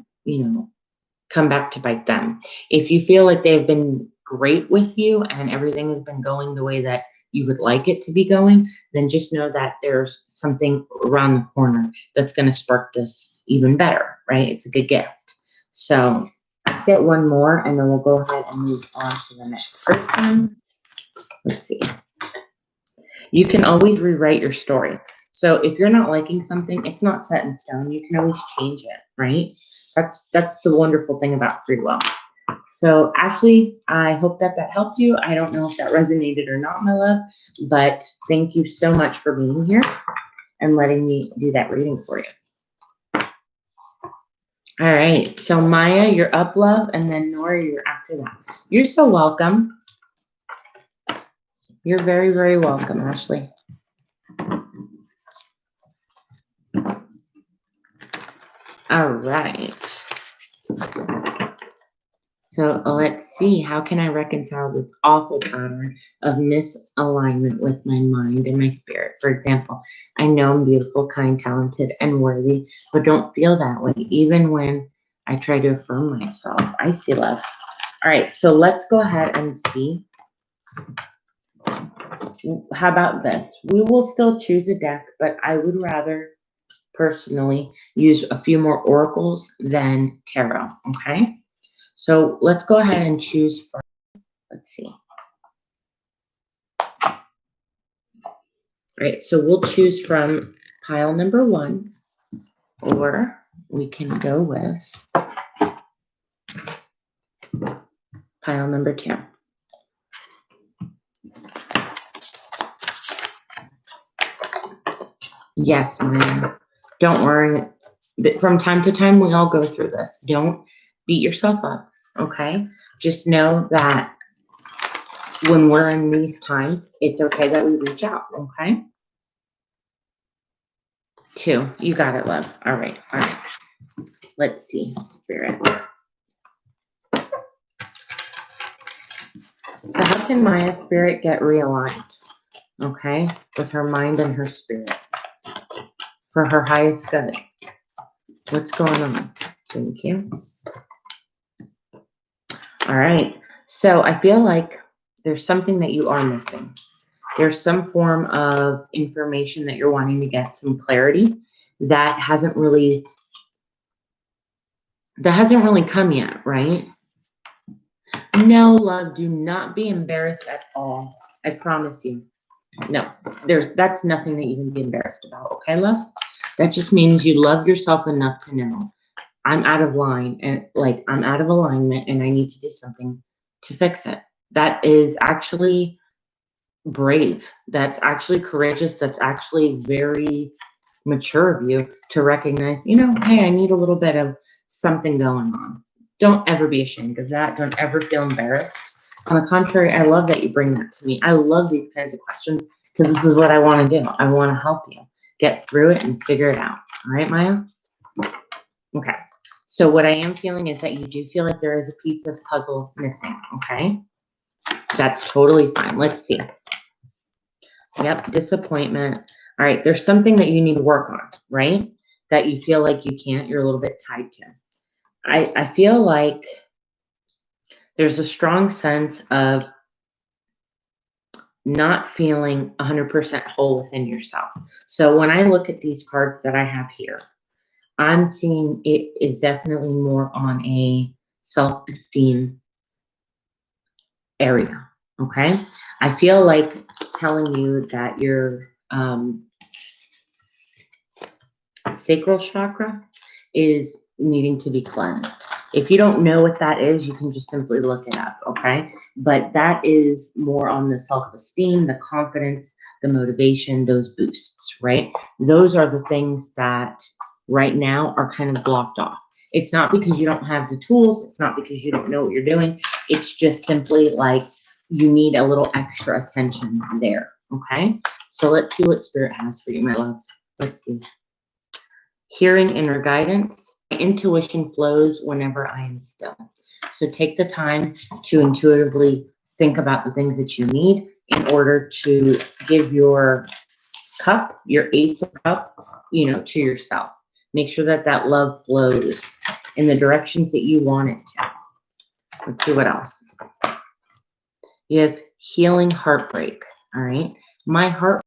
come back to bite them. If you feel like they've been great with you and everything has been going the way that you would like it to be going, then just know that there's something around the corner that's going to spark this even better, right? It's a good gift. So get one more and then we'll go ahead and move on to the next person. Let's see. You can always rewrite your story. So if you're not liking something, it's not set in stone. You can always change it, right? That's the wonderful thing about free will. So Ashley, I hope that helped you. I don't know if that resonated or not, my love, but thank you so much for being here and letting me do that reading for you. All right, so Maya, you're up, love, and then Nora, you're after that. You're so welcome. You're very, very welcome, Ashley. All right. So let's see, how can I reconcile this awful pattern of misalignment with my mind and my spirit? For example, I know I'm beautiful, kind, talented, and worthy, but don't feel that way, even when I try to affirm myself. I see love. All right, so let's go ahead and see. How about this? We will still choose a deck, but I would rather personally use a few more oracles than tarot, okay? So let's go ahead and choose from, let's see. All right, so we'll choose from pile number 1, or we can go with pile number 2. Yes, Maya. Don't worry. From time to time, we all go through this. Don't beat yourself up, okay? Just know that when we're in these times, it's okay that we reach out, okay? 2. You got it, love. All right, all right. Let's see, Spirit. So how can Maya's spirit get realigned, okay, with her mind and her spirit for her highest good? What's going on? Thank you. All right. So I feel like there's something that you are missing. There's some form of information that you're wanting to get some clarity that hasn't really come yet, right? No, love, do not be embarrassed at all. I promise you. No, that's nothing that you can be embarrassed about, okay, love? That just means you love yourself enough to know I'm out of line and like I'm out of alignment and I need to do something to fix it. That is actually brave. That's actually courageous. That's actually very mature of you to recognize, hey, I need a little bit of something going on. Don't ever be ashamed of that. Don't ever feel embarrassed. On the contrary, I love that you bring that to me. I love these kinds of questions because this is what I want to do. I want to help you get through it and figure it out. All right, Maya? Okay. So what I am feeling is that you do feel like there is a piece of puzzle missing, okay? That's totally fine. Let's see. Yep, disappointment. All right, there's something that you need to work on, right? That you feel like you can't, you're a little bit tied to. I feel like there's a strong sense of not feeling 100% whole within yourself. So when I look at these cards that I have here, I'm seeing it is definitely more on a self-esteem area, okay? I feel like telling you that your sacral chakra is needing to be cleansed. If you don't know what that is, you can just simply look it up, okay? But that is more on the self-esteem, the confidence, the motivation, those boosts, right? Those are the things that right now are kind of blocked off. It's not because you don't have the tools. It's not because you don't know what you're doing. It's just simply like you need a little extra attention there, okay? So let's see what Spirit has for you, my love. Let's see. Hearing inner guidance. My intuition flows whenever I am still. So take the time to intuitively think about the things that you need in order to give your cup, your Ace of Cup, to yourself. Make sure that that love flows in the directions that you want it to. Let's see what else. You have healing heartbreak. All right. My heart.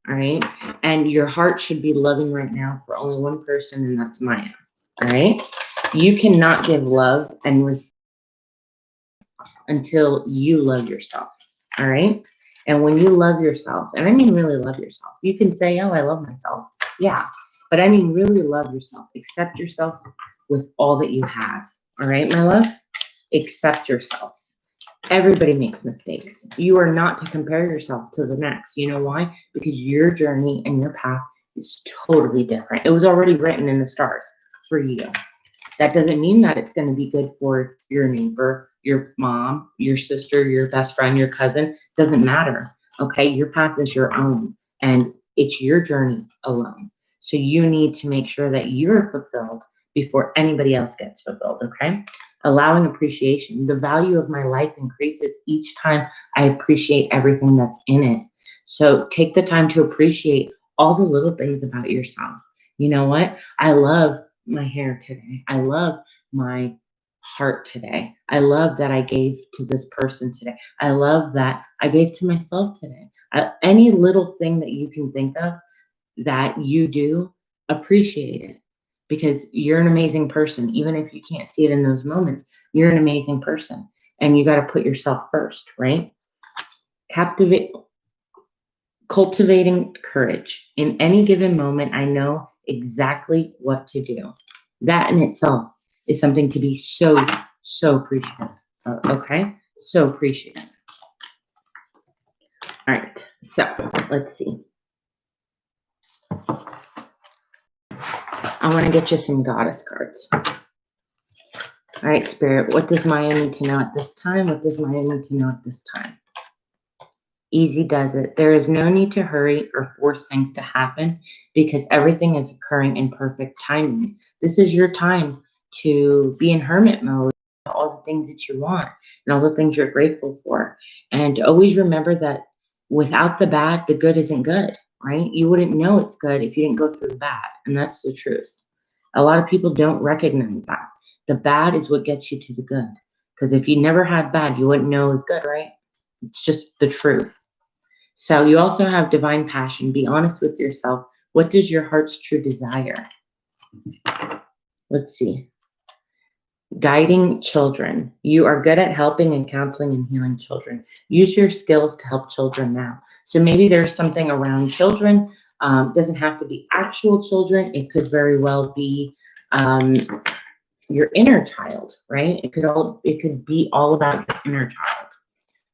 All right. And your heart should be loving right now for only one person, and that's Maya. All right. You cannot give love and receive until you love yourself. All right. And when you love yourself, and I mean really love yourself, you can say, oh, I love myself. Yeah. But I mean really love yourself. Accept yourself with all that you have. All right, my love? Accept yourself. Everybody makes mistakes. You are not to compare yourself to the next. You know why? Because your journey and your path is totally different. It was already written in the stars for you. That doesn't mean that it's going to be good for your neighbor, your mom, your sister, your best friend, your cousin. Doesn't matter. Okay? Your path is your own, and it's your journey alone. So you need to make sure that you're fulfilled before anybody else gets fulfilled. Okay? Allowing appreciation. The value of my life increases each time I appreciate everything that's in it. So take the time to appreciate all the little things about yourself. You know what? I love my hair today. I love my heart today. I love that I gave to this person today. I love that I gave to myself today. Any little thing that you can think of that you do, appreciate it, because you're an amazing person. Even if you can't see it in those moments, you're an amazing person, and you got to put yourself first, right? Cultivating courage. In any given moment, I know exactly what to do. That in itself is something to be so, so appreciative of, okay? So appreciative. All right, so let's see. I want to get you some goddess cards. All right, Spirit, what does Maya need to know at this time? What does Maya need to know at this time? Easy does it. There is no need to hurry or force things to happen because everything is occurring in perfect timing. This is your time to be in hermit mode, all the things that you want and all the things you're grateful for. And always remember that without the bad, the good isn't good, right? You wouldn't know it's good if you didn't go through the bad. And that's the truth. A lot of people don't recognize that. The bad is what gets you to the good. Because if you never had bad, you wouldn't know it was good, right? It's just the truth. So you also have divine passion. Be honest with yourself. What does your heart's true desire? Let's see. Guiding children. You are good at helping and counseling and healing children. Use your skills to help children now. So maybe there's something around children. Doesn't have to be actual children. It could very well be your inner child, right? It could be all about your inner child.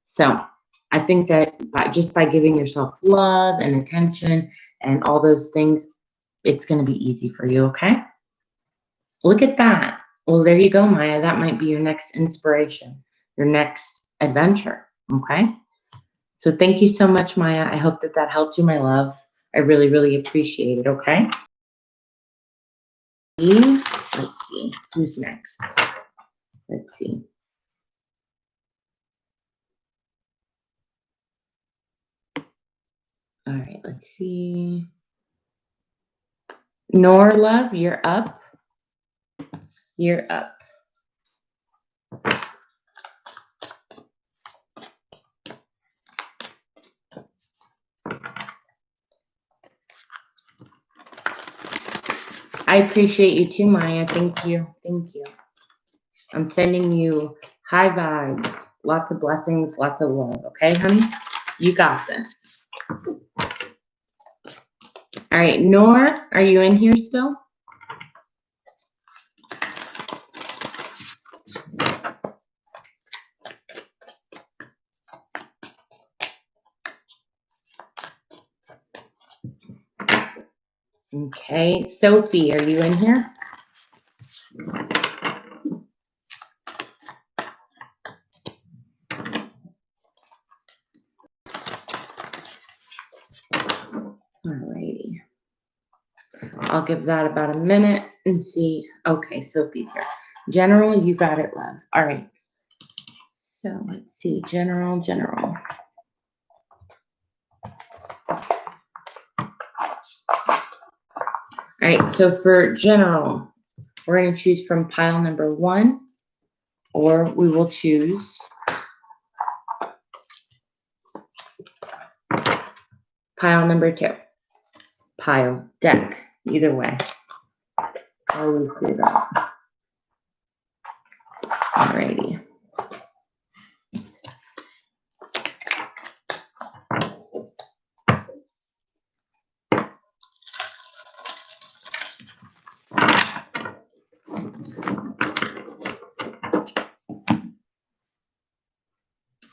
So I think that just by giving yourself love and attention and all those things, it's going to be easy for you, okay? Look at that. Well, there you go, Maya. That might be your next inspiration, your next adventure, okay? So thank you so much, Maya. I hope that helped you, my love. I really, really appreciate it, okay? Let's see. Who's next? Let's see. All right, let's see. Nor love, you're up. You're up. I appreciate you too, Maya. Thank you. Thank you. I'm sending you high vibes, lots of blessings, lots of love. Okay, honey? You got this. All right, Nor, are you in here still? Okay, Sophie, are you in here? Alrighty. I'll give that about a minute and see. Okay, Sophie's here. General, you got it, love. All right. So let's see. General. All right, so for general, we're going to choose from pile number 1, or we will choose pile number 2. Pile, deck, either way. I always do that. Alrighty.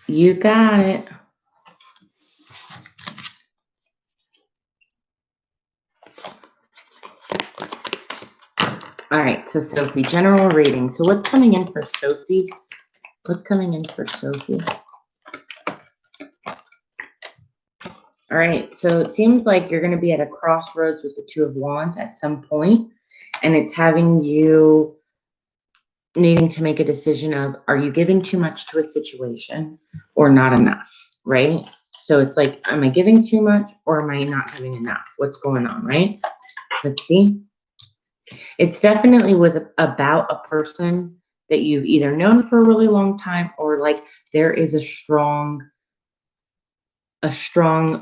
You got it. All right, so Sophie, general reading. So what's coming in for Sophie? What's coming in for Sophie? All right, so it seems like you're going to be at a crossroads with the Two of Wands at some point, and it's having you needing to make a decision of, are you giving too much to a situation or not enough, right? So it's like, am I giving too much or am I not giving enough? What's going on, right? Let's see. It's definitely about a person that you've either known for a really long time, or like there is a strong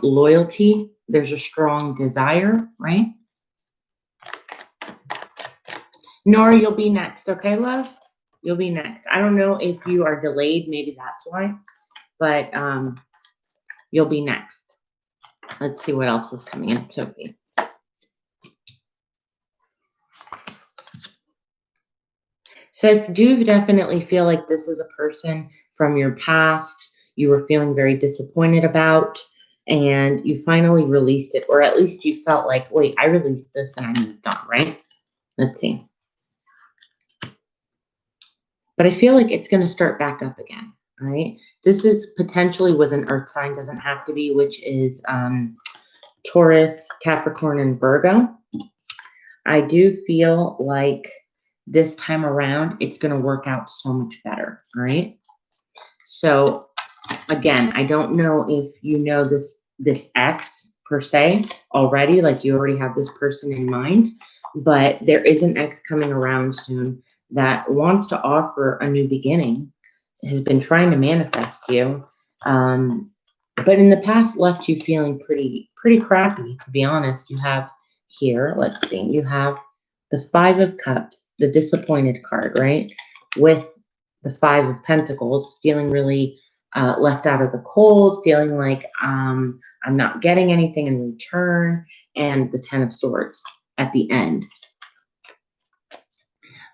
loyalty. There's a strong desire, right? Nora, you'll be next. Okay, love? You'll be next. I don't know if you are delayed. Maybe that's why. But you'll be next. Let's see what else is coming in, Sophie. So I do definitely feel like this is a person from your past you were feeling very disappointed about, and you finally released it, or at least you felt like, wait, I released this and I moved on, right? Let's see. But I feel like it's going to start back up again, right? This is potentially with an earth sign, doesn't have to be, which is Taurus, Capricorn, and Virgo. I do feel like this time around, it's going to work out so much better, all right? So again, I don't know if you know this ex per se already, like you already have this person in mind, but there is an ex coming around soon that wants to offer a new beginning, has been trying to manifest you, but in the past left you feeling pretty crappy, to be honest. You have here, let's see, you have the 5 of Cups, the disappointed card, right? With the 5 of Pentacles, feeling really left out of the cold, feeling like I'm not getting anything in return, and the 10 of Swords at the end.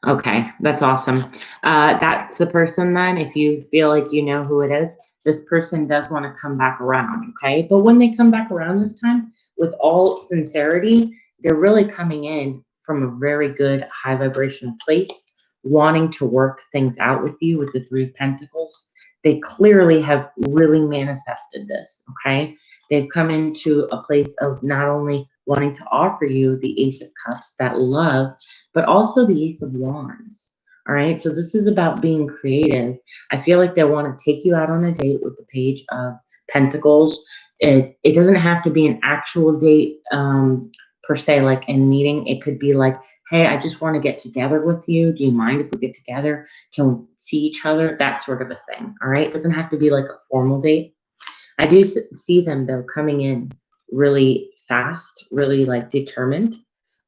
Okay, that's awesome. That's the person then, if you feel like you know who it is, this person does want to come back around, okay? But when they come back around this time, with all sincerity, they're really coming in from a very good high vibrational place, wanting to work things out with you with the 3 of Pentacles. They clearly have really manifested this, okay? They've come into a place of not only wanting to offer you the Ace of Cups, that love, but also the Ace of Wands. All right, so this is about being creative. I feel like they want to take you out on a date with the Page of Pentacles. It doesn't have to be an actual date per se, like in meeting. It could be like, hey, I just want to get together with you. Do you mind if we get together? Can we see each other? That sort of a thing. All right, it doesn't have to be like a formal date. I do see them though coming in really fast, really like determined.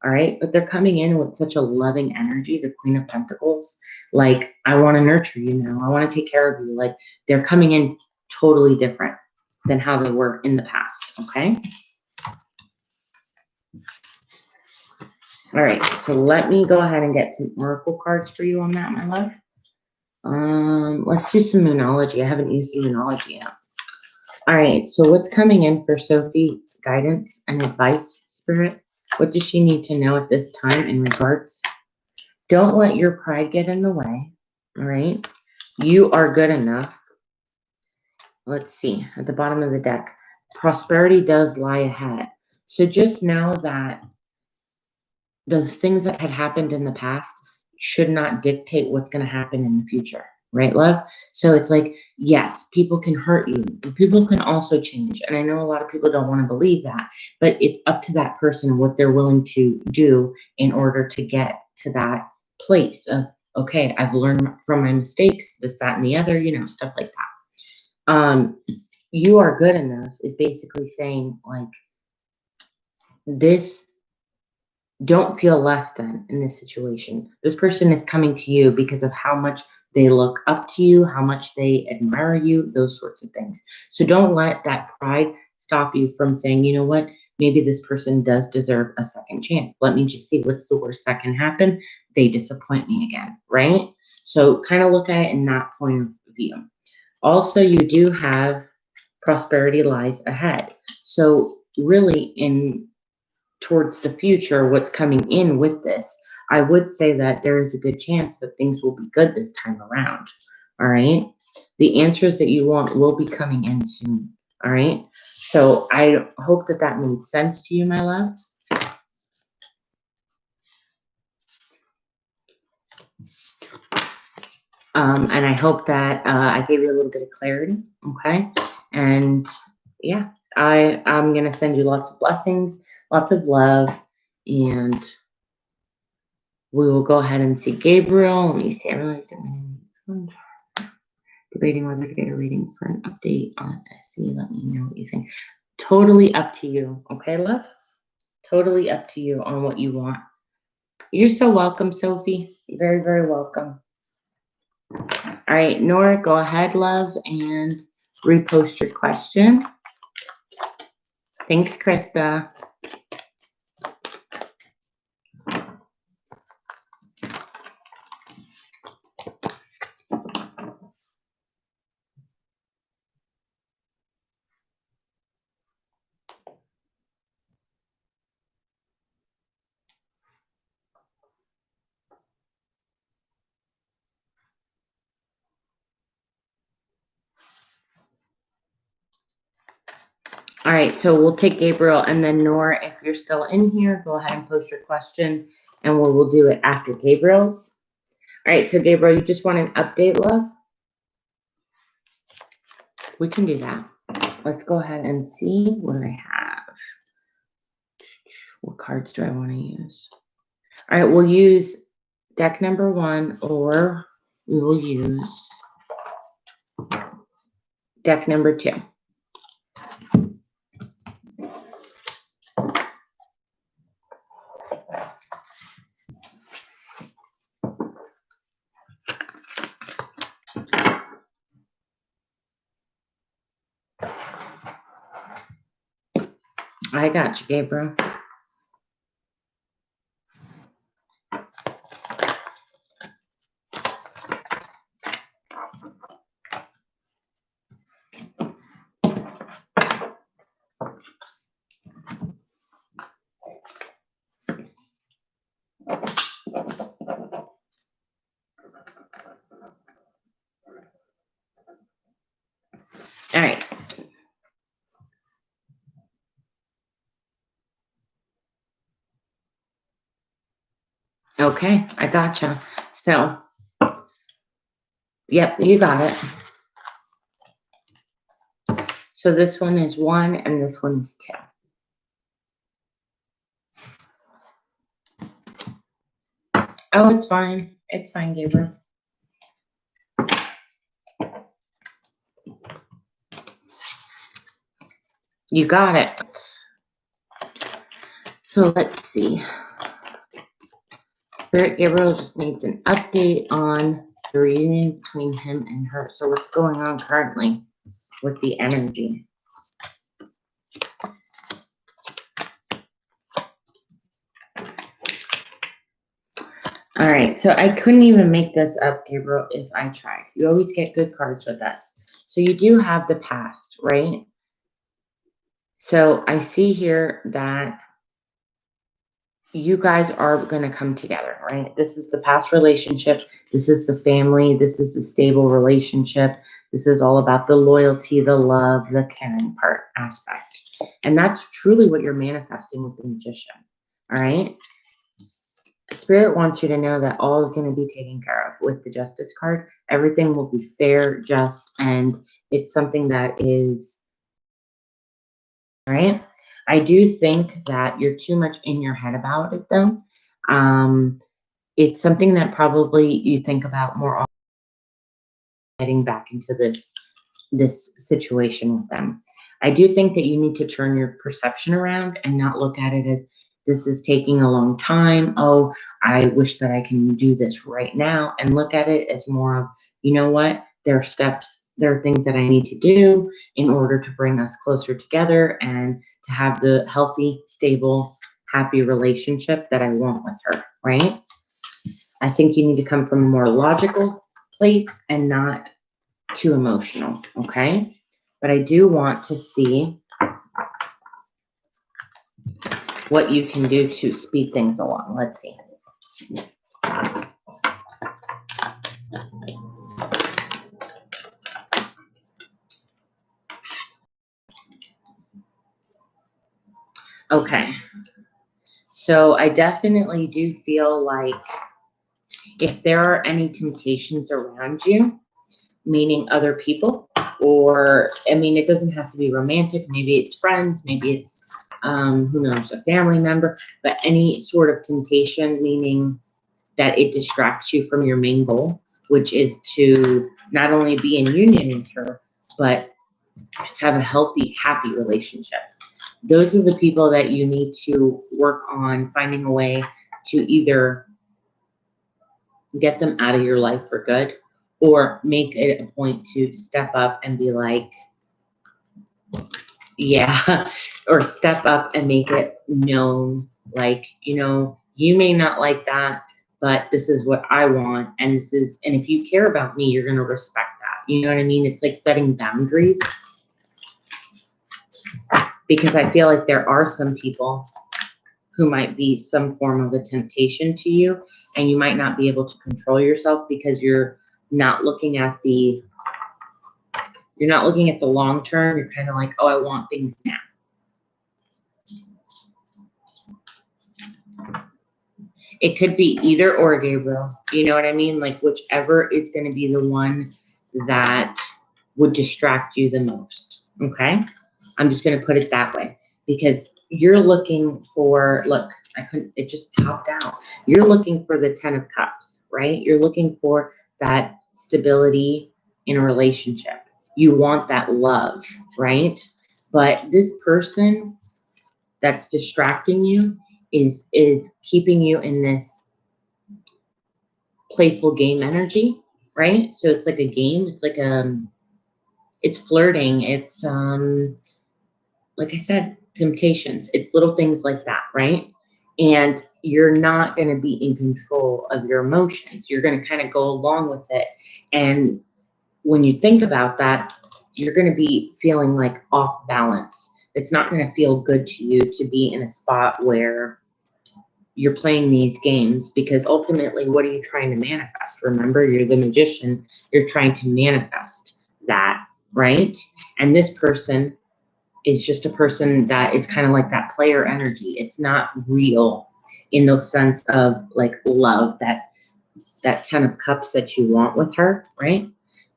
All right, but they're coming in with such a loving energy, the Queen of Pentacles. Like, I want to nurture you now. I want to take care of you. Like, they're coming in totally different than how they were in the past, okay? All right, so let me go ahead and get some oracle cards for you on that, my love. Let's do some Moonology. I haven't used the Moonology yet. All right, so what's coming in for Sophie? Guidance and advice, Spirit? What does she need to know at this time in regards? Don't let your pride get in the way, all right? You are good enough. Let's see, at the bottom of the deck, prosperity does lie ahead. So just know that those things that had happened in the past should not dictate what's going to happen in the future, right, love? So it's like, yes, people can hurt you, but people can also change. And I know a lot of people don't want to believe that, but it's up to that person what they're willing to do in order to get to that place of, okay, I've learned from my mistakes, this, that, and the other, stuff like that. You are good enough is basically saying, like, this, don't feel less than in this situation. This person is coming to you because of how much they look up to you, how much they admire you, those sorts of things. So don't let that pride stop you from saying, you know what, maybe this person does deserve a second chance. Let me just see what's the worst that can happen. They disappoint me again, right? So kind of look at it in that point of view. Also, you do have prosperity lies ahead. So really towards the future, what's coming in with this, I would say that there is a good chance that things will be good this time around. All right. The answers that you want will be coming in soon. All right. So I hope that that made sense to you, my love. And I hope that I gave you a little bit of clarity. Okay. And yeah, I'm going to send you lots of blessings, lots of love, and we will go ahead and see Gabriel. Let me see. I realized I'm debating whether to get a reading for an update on SE. Let me know what you think. Totally up to you. Okay, love? Totally up to you on what you want. You're so welcome, Sophie. You're very, very welcome. All right, Nora, go ahead, love, and repost your question. Thanks, Krista. All right, so we'll take Gabriel, and then Nora, if you're still in here, go ahead and post your question, and we'll do it after Gabriel's. All right, so Gabriel, you just want an update, love? We can do that. Let's go ahead and see what I have. What cards do I want to use? All right, we'll use deck number 1, or we will use deck number 2. I got you, Gabriel. All right. Okay, I gotcha. So, yep, you got it. So this one is 1 and this one is 2. Oh, it's fine. It's fine, Gabriel. You got it. So let's see. Spirit Gabriel just needs an update on the reunion between him and her. So what's going on currently with the energy? All right, so I couldn't even make this up, Gabriel, if I tried. You always get good cards with us. So you do have the past, right? So I see here that you guys are going to come together, right? This is the past relationship. This is the family. This is the stable relationship. This is all about the loyalty, the love, the caring part aspect. And that's truly what you're manifesting with the Magician. All right. Spirit wants you to know that all is going to be taken care of with the Justice card. Everything will be fair, just, and it's something that is, all right. I do think that you're too much in your head about it, though. It's something that probably you think about more often, getting back into this situation with them. I do think that you need to turn your perception around and not look at it as this is taking a long time. Oh, I wish that I can do this right now. And look at it as more of, you know what? There are steps, there are things that I need to do in order to bring us closer together and to have the healthy, stable, happy relationship that I want with her, right? I think you need to come from a more logical place and not too emotional, okay? But I do want to see what you can do to speed things along. Let's see. Okay. So I definitely do feel like if there are any temptations around you, meaning other people, or, I mean, it doesn't have to be romantic. Maybe it's friends, maybe it's, who knows, a family member, but any sort of temptation, meaning that it distracts you from your main goal, which is to not only be in union with her, but to have a healthy, happy relationship. Those are the people that you need to work on finding a way to either get them out of your life for good or make it a point to step up and be like, yeah, or step up and make it known, like, you may not like that, but this is what I want. And if you care about me, you're going to respect that. You know what I mean? It's like setting boundaries, because I feel like there are some people who might be some form of a temptation to you, and you might not be able to control yourself because you're not looking at the long term. You're kind of like, oh, I want things now. It could be either or, Gabriel. You know what I mean? Like whichever is going to be the one that would distract you the most. Okay? I'm just going to put it that way, because you're looking for, look, it just popped out. You're looking for the 10 of Cups, right? You're looking for that stability in a relationship. You want that love, right? But this person that's distracting you is keeping you in this playful game energy, right? So it's like a game. It's like it's flirting. It's like I said, temptations. It's little things like that, right? And you're not going to be in control of your emotions. You're going to kind of go along with it. And when you think about that, you're going to be feeling like off balance. It's not going to feel good to you to be in a spot where you're playing these games, because ultimately, what are you trying to manifest? Remember, you're the Magician. You're trying to manifest that, right? And this person is just a person that is kind of like that player energy. It's not real in the sense of like love, that 10 of Cups that you want with her, right?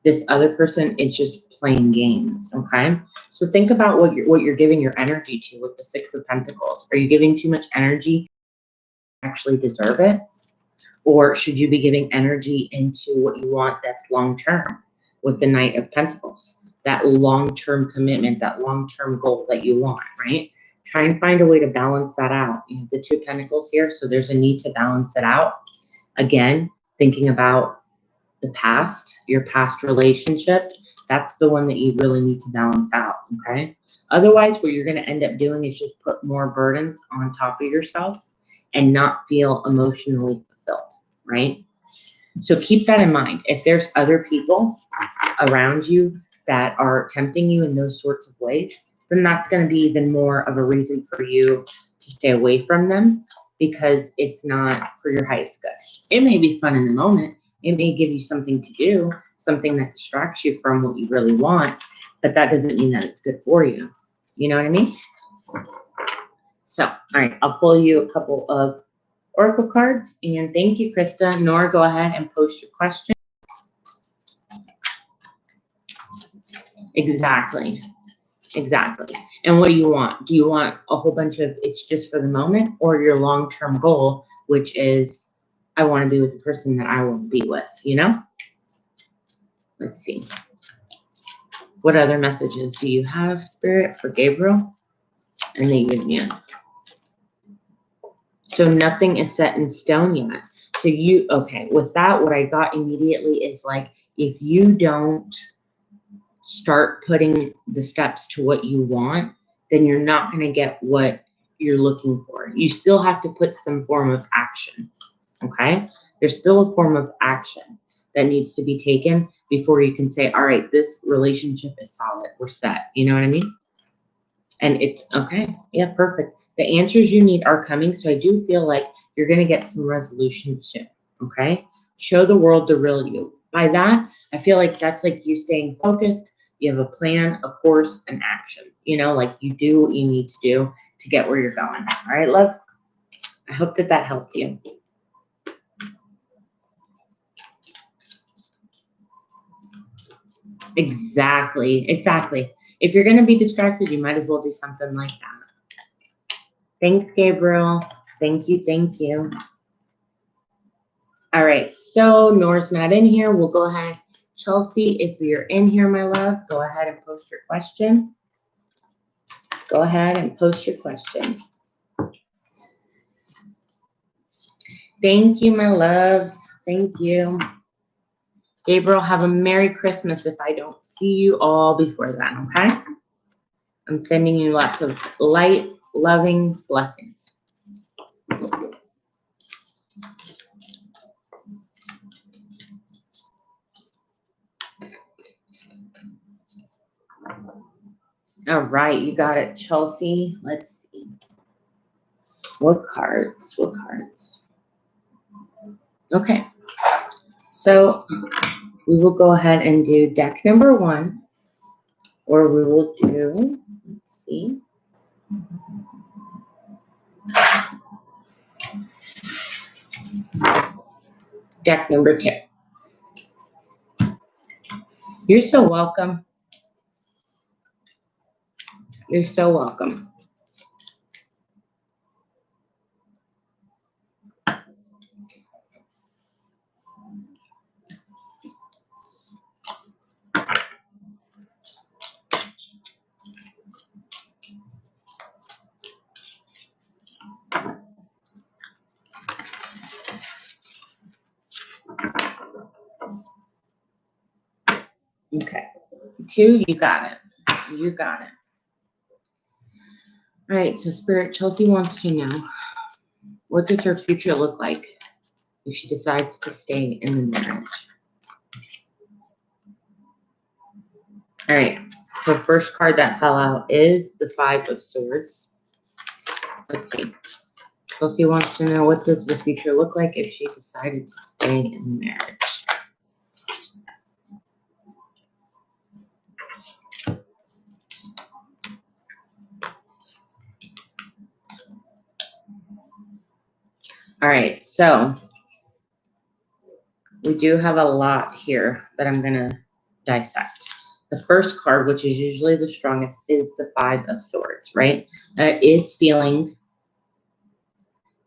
This other person is just playing games, okay? So think about what you're giving your energy to with the 6 of Pentacles. Are you giving too much energy to actually deserve it? Or should you be giving energy into what you want that's long-term with the Knight of Pentacles? That long-term commitment, that long-term goal that you want, right? Try and find a way to balance that out. You have the 2 of Pentacles here, so there's a need to balance it out. Again, thinking about the past, your past relationship, that's the one that you really need to balance out, okay? Otherwise, what you're going to end up doing is just put more burdens on top of yourself and not feel emotionally fulfilled, right? So keep that in mind. If there's other people around you that are tempting you in those sorts of ways, then that's going to be even more of a reason for you to stay away from them because it's not for your highest good. It may be fun in the moment. It may give you something to do, something that distracts you from what you really want, but that doesn't mean that it's good for you. You know what I mean? So, all right, I'll pull you a couple of oracle cards, and thank you, Krista. Nora, go ahead and post your question. Exactly. And what do you want? Do you want a whole bunch of it's just for the moment, or your long-term goal, which is I want to be with the person that I want to be with, you know? Let's see. What other messages do you have, Spirit, for Gabriel and the union? So nothing is set in stone yet. So okay, with that, what I got immediately is like, if you don't start putting the steps to what you want, then you're not going to get what you're looking for. You still have to put some form of action, okay? There's still a form of action that needs to be taken before you can say, all right, this relationship is solid, we're set. You know what I mean? And it's okay. Yeah, perfect. The answers you need are coming. So I do feel like you're going to get some resolutions soon. Okay. Show the world the real you. By that, I feel like that's like you staying focused. You have a plan, a course, an action. You know, like you do what you need to do to get where you're going. All right, love. I hope that that helped you. Exactly. If you're going to be distracted, you might as well do something like that. Thanks, Gabriel. Thank you. All right, so Nora's not in here. We'll go ahead. Chelsea, if you're in here, my love, go ahead and post your question. Go ahead and post your question. Thank you, my loves. Thank you. Gabriel, have a Merry Christmas if I don't see you all before then, okay? I'm sending you lots of light, loving blessings. All right, you got it, Chelsea. Let's see. What cards? Okay. So we will go ahead and do deck number 1, or we will do, let's see. Deck number 2. You're so welcome. You're so welcome. Okay. 2, you got it. You got it. All right, so Spirit, Chelsea wants to know, what does her future look like if she decides to stay in the marriage? All right, so first card that fell out is the 5 of Swords. Let's see. Chelsea wants to know, what does the future look like if she decided to stay in the marriage? All right, so we do have a lot here that I'm going to dissect. The first card, which is usually the strongest, is the 5 of Swords, right? That is feeling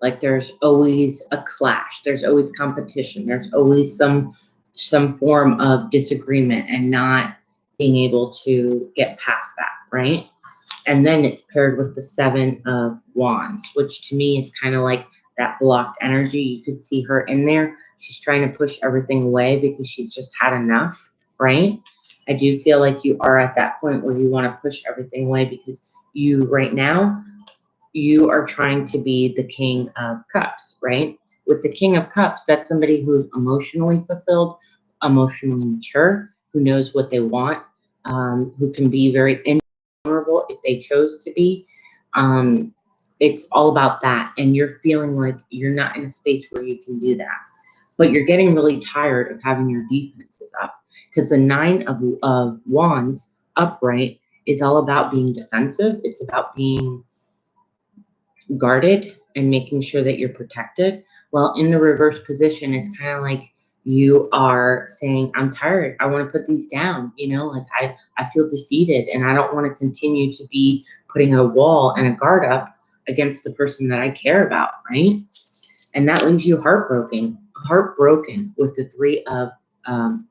like there's always a clash. There's always competition. There's always some form of disagreement and not being able to get past that, right? And then it's paired with the 7 of Wands, which to me is kind of like that blocked energy. You could see her in there. She's trying to push everything away because she's just had enough, right? I do feel like you are at that point where you want to push everything away because you, right now, you are trying to be the King of Cups, right? With the King of Cups, that's somebody who's emotionally fulfilled, emotionally mature, who knows what they want, who can be very vulnerable if they chose to be. it's all about that. And you're feeling like you're not in a space where you can do that. But you're getting really tired of having your defenses up, because the 9 of Wands upright is all about being defensive. It's about being guarded and making sure that you're protected. Well, in the reverse position, it's kind of like you are saying, I'm tired. I want to put these down. You know, like I feel defeated and I don't want to continue to be putting a wall and a guard up against the person that I care about, right? And that leaves you heartbroken with the 3 of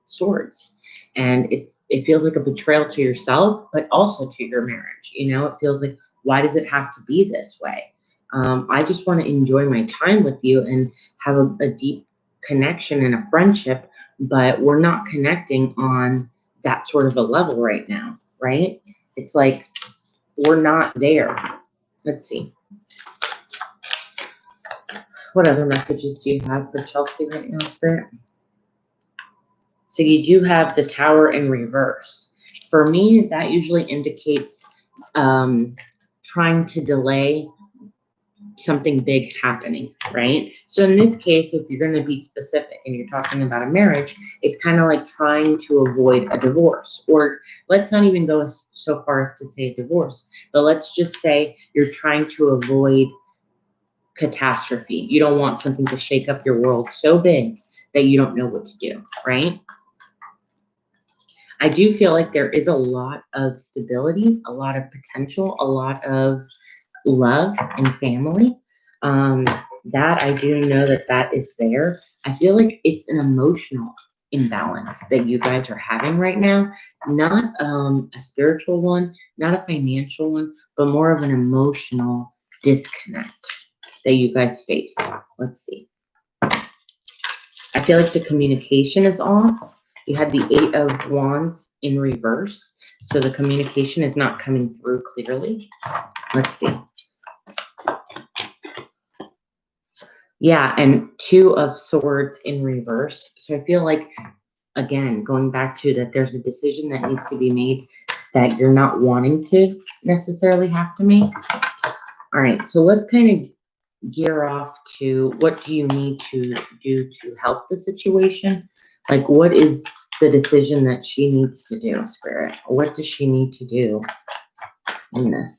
Swords. And it feels like a betrayal to yourself, but also to your marriage. You know, it feels like, why does it have to be this way? I just want to enjoy my time with you and have a deep connection and a friendship, but we're not connecting on that sort of a level right now, right? It's like we're not there. Let's see. What other messages do you have for Chelsea right now, Spirit? So you do have the Tower in reverse. For me, that usually indicates trying to delay something big happening, right? So in this case, if you're going to be specific and you're talking about a marriage, it's kind of like trying to avoid a divorce. Or let's not even go so far as to say a divorce, but let's just say you're trying to avoid catastrophe. You don't want something to shake up your world so big that you don't know what to do, right? I do feel like there is a lot of stability, a lot of potential, a lot of love and family. That I do know that is there. I feel like it's an emotional imbalance that you guys are having right now, not a spiritual one, not a financial one, but more of an emotional disconnect that you guys face. Let's see. I feel like the communication is off. You had the 8 of Wands in reverse, so the communication is not coming through clearly. Let's see. Yeah, and 2 of Swords in reverse. So I feel like, again, going back to that, there's a decision that needs to be made that you're not wanting to necessarily have to make. All right, so let's kind of gear off to what do you need to do to help the situation? Like, what is the decision that she needs to do, Spirit? What does she need to do in this?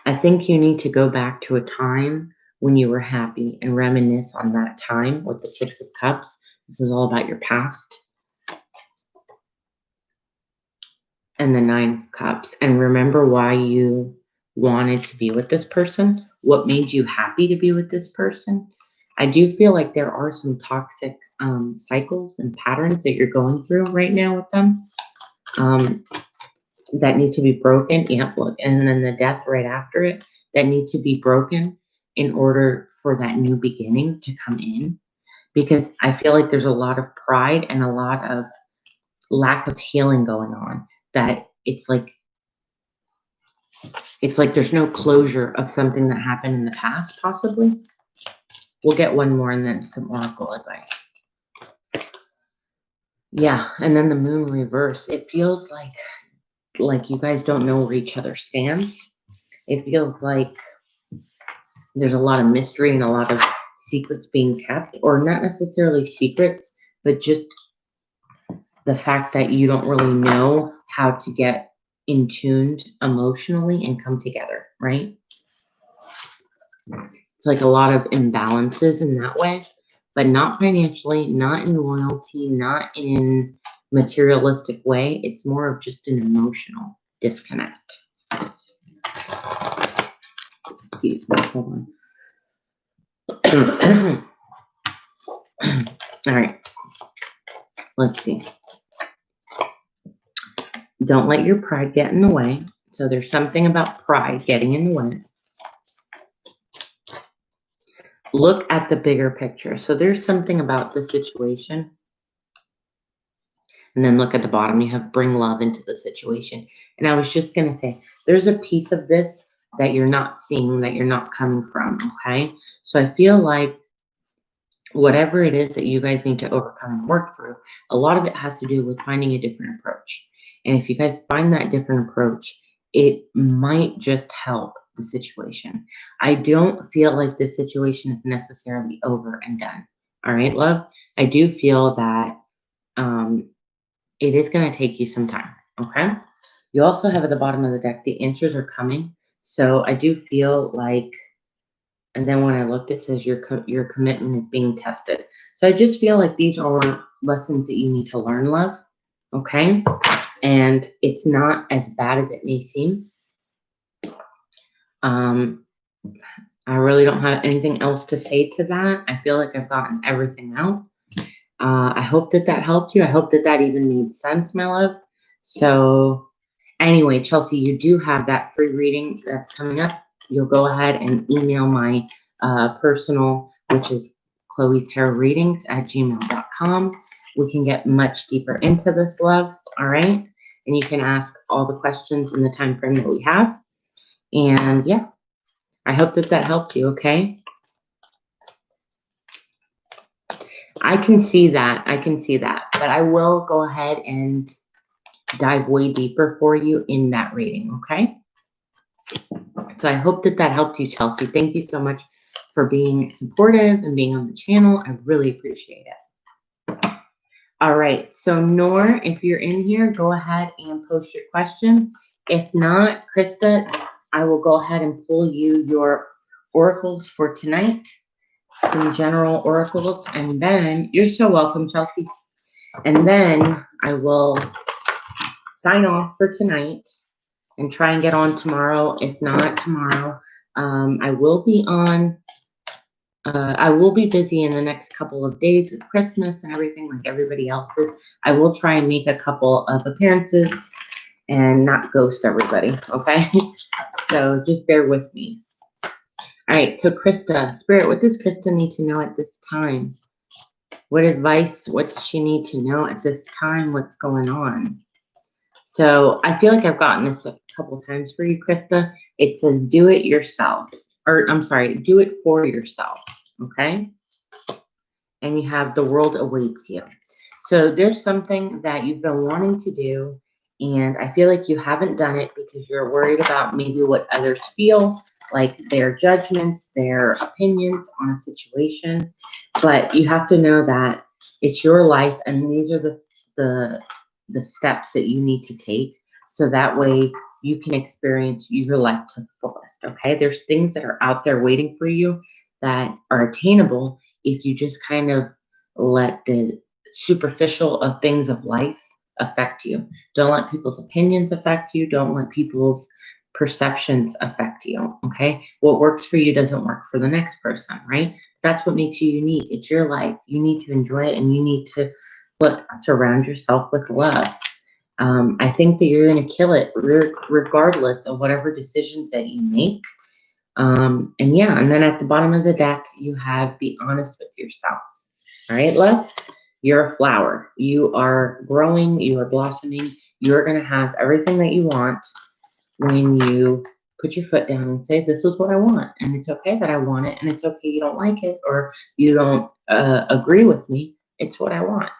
I think you need to go back to a time when you were happy and reminisce on that time with the 6 of Cups. This is all about your past. And the 9 of Cups. And remember why you wanted to be with this person. What made you happy to be with this person. I do feel like there are some toxic cycles and patterns that you're going through right now with them. That need to be broken. Yeah, look, and then the Death right after it, that need to be broken in order for that new beginning to come in. Because I feel like there's a lot of pride and a lot of lack of healing going on, that it's like there's no closure of something that happened in the past, possibly. We'll get one more and then some oracle advice. Yeah, and then the Moon reverse. It feels like you guys don't know where each other stands. It feels like there's a lot of mystery and a lot of secrets being kept, or not necessarily secrets, but just the fact that you don't really know how to get in tuned emotionally and come together, right? It's like a lot of imbalances in that way, but not financially, not in loyalty, not in materialistic way. It's more of just an emotional disconnect. Excuse me, hold on. All right, let's see. Don't let your pride get in the way. So there's something about pride getting in the way. Look at the bigger picture. So there's something about the situation. And then look at the bottom. You have bring love into the situation. And I was just going to say, there's a piece of this that you're not seeing, that you're not coming from, okay? So I feel like whatever it is that you guys need to overcome and work through, a lot of it has to do with finding a different approach. And if you guys find that different approach, it might just help the situation. I don't feel like this situation is necessarily over and done. All right, love? I do feel that it is going to take you some time, okay? You also have at the bottom of the deck, the answers are coming. So I do feel like, and then when I looked, it says your commitment is being tested. So I just feel like these are lessons that you need to learn, love, okay? And it's not as bad as it may seem. I really don't have anything else to say to that. I feel like I've gotten everything out. I hope that helped you. I hope that even made sense, my love. So anyway, Chelsea, you do have that free reading that's coming up. You'll go ahead and email my personal, which is chloestarotreadings@gmail.com. We can get much deeper into this, love. All right. And you can ask all the questions in the time frame that we have. And yeah, I hope that helped you, okay? I can see that. But I will go ahead and dive way deeper for you in that reading, okay? So I hope that helped you, Chelsea. Thank you so much for being supportive and being on the channel. I really appreciate it. All right. So Noor, if you're in here, go ahead and post your question. If not, Krista, I will go ahead and pull you your oracles for tonight. Some general oracles, and then you're so welcome, Chelsea. And then I will sign off for tonight and try and get on tomorrow. If not tomorrow, I will be on. I will be busy in the next couple of days with Christmas and everything, like everybody else is. I will try and make a couple of appearances and not ghost everybody. Okay, so just bear with me. All right, so Krista, Spirit, what does Krista need to know at this time? What advice, what does she need to know at this time? What's going on? So I feel like I've gotten this a couple times for you, Krista. It says, do it yourself. Or I'm sorry, do it for yourself, okay? And you have the world awaits you. So there's something that you've been wanting to do, and I feel like you haven't done it because you're worried about maybe what others feel, like their judgments, their opinions on a situation. But you have to know that it's your life, and these are the steps that you need to take, so that way you can experience your life to the fullest, okay? There's things that are out there waiting for you that are attainable if you just kind of let the superficial of things of life affect you. Don't let people's opinions affect you. Don't let people's perceptions affect you, okay? What works for you doesn't work for the next person, right? That's what makes you unique. It's your life. You need to enjoy it, and you need to surround yourself with love. I think that you're going to kill it regardless of whatever decisions that you make. And yeah, and then at the bottom of the deck, you have be honest with yourself. All right, love? You're a flower. You are growing. You are blossoming. You're going to have everything that you want when you put your foot down and say, this is what I want. And it's okay that I want it. And it's okay you don't like it or you don't agree with me. It's what I want.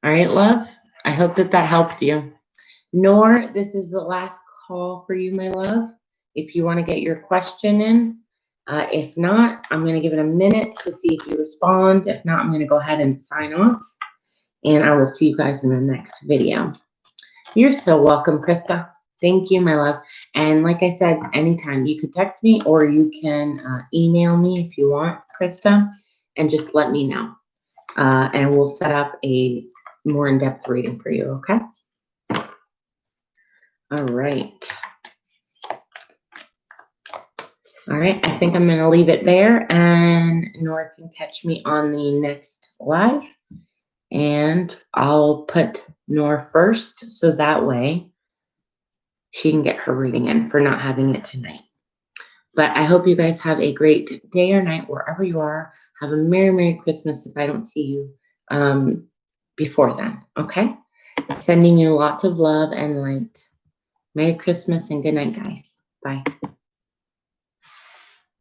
All right, love? I hope that helped you. Noor, this is the last call for you, my love. If you want to get your question in. If not, I'm going to give it a minute to see if you respond. If not, I'm going to go ahead and sign off. And I will see you guys in the next video. You're so welcome, Krista. Thank you, my love. And like I said, anytime you could text me or you can email me if you want, Krista, and just let me know. And we'll set up a more in-depth reading for you, okay? All right. All right, I think I'm going to leave it there, and Nora can catch me on the next live. And I'll put Nora first, so that way she can get her reading in for not having it tonight. But I hope you guys have a great day or night wherever you are. Have a Merry, Merry Christmas if I don't see you before then, okay? Sending you lots of love and light. Merry Christmas and good night, guys. Bye.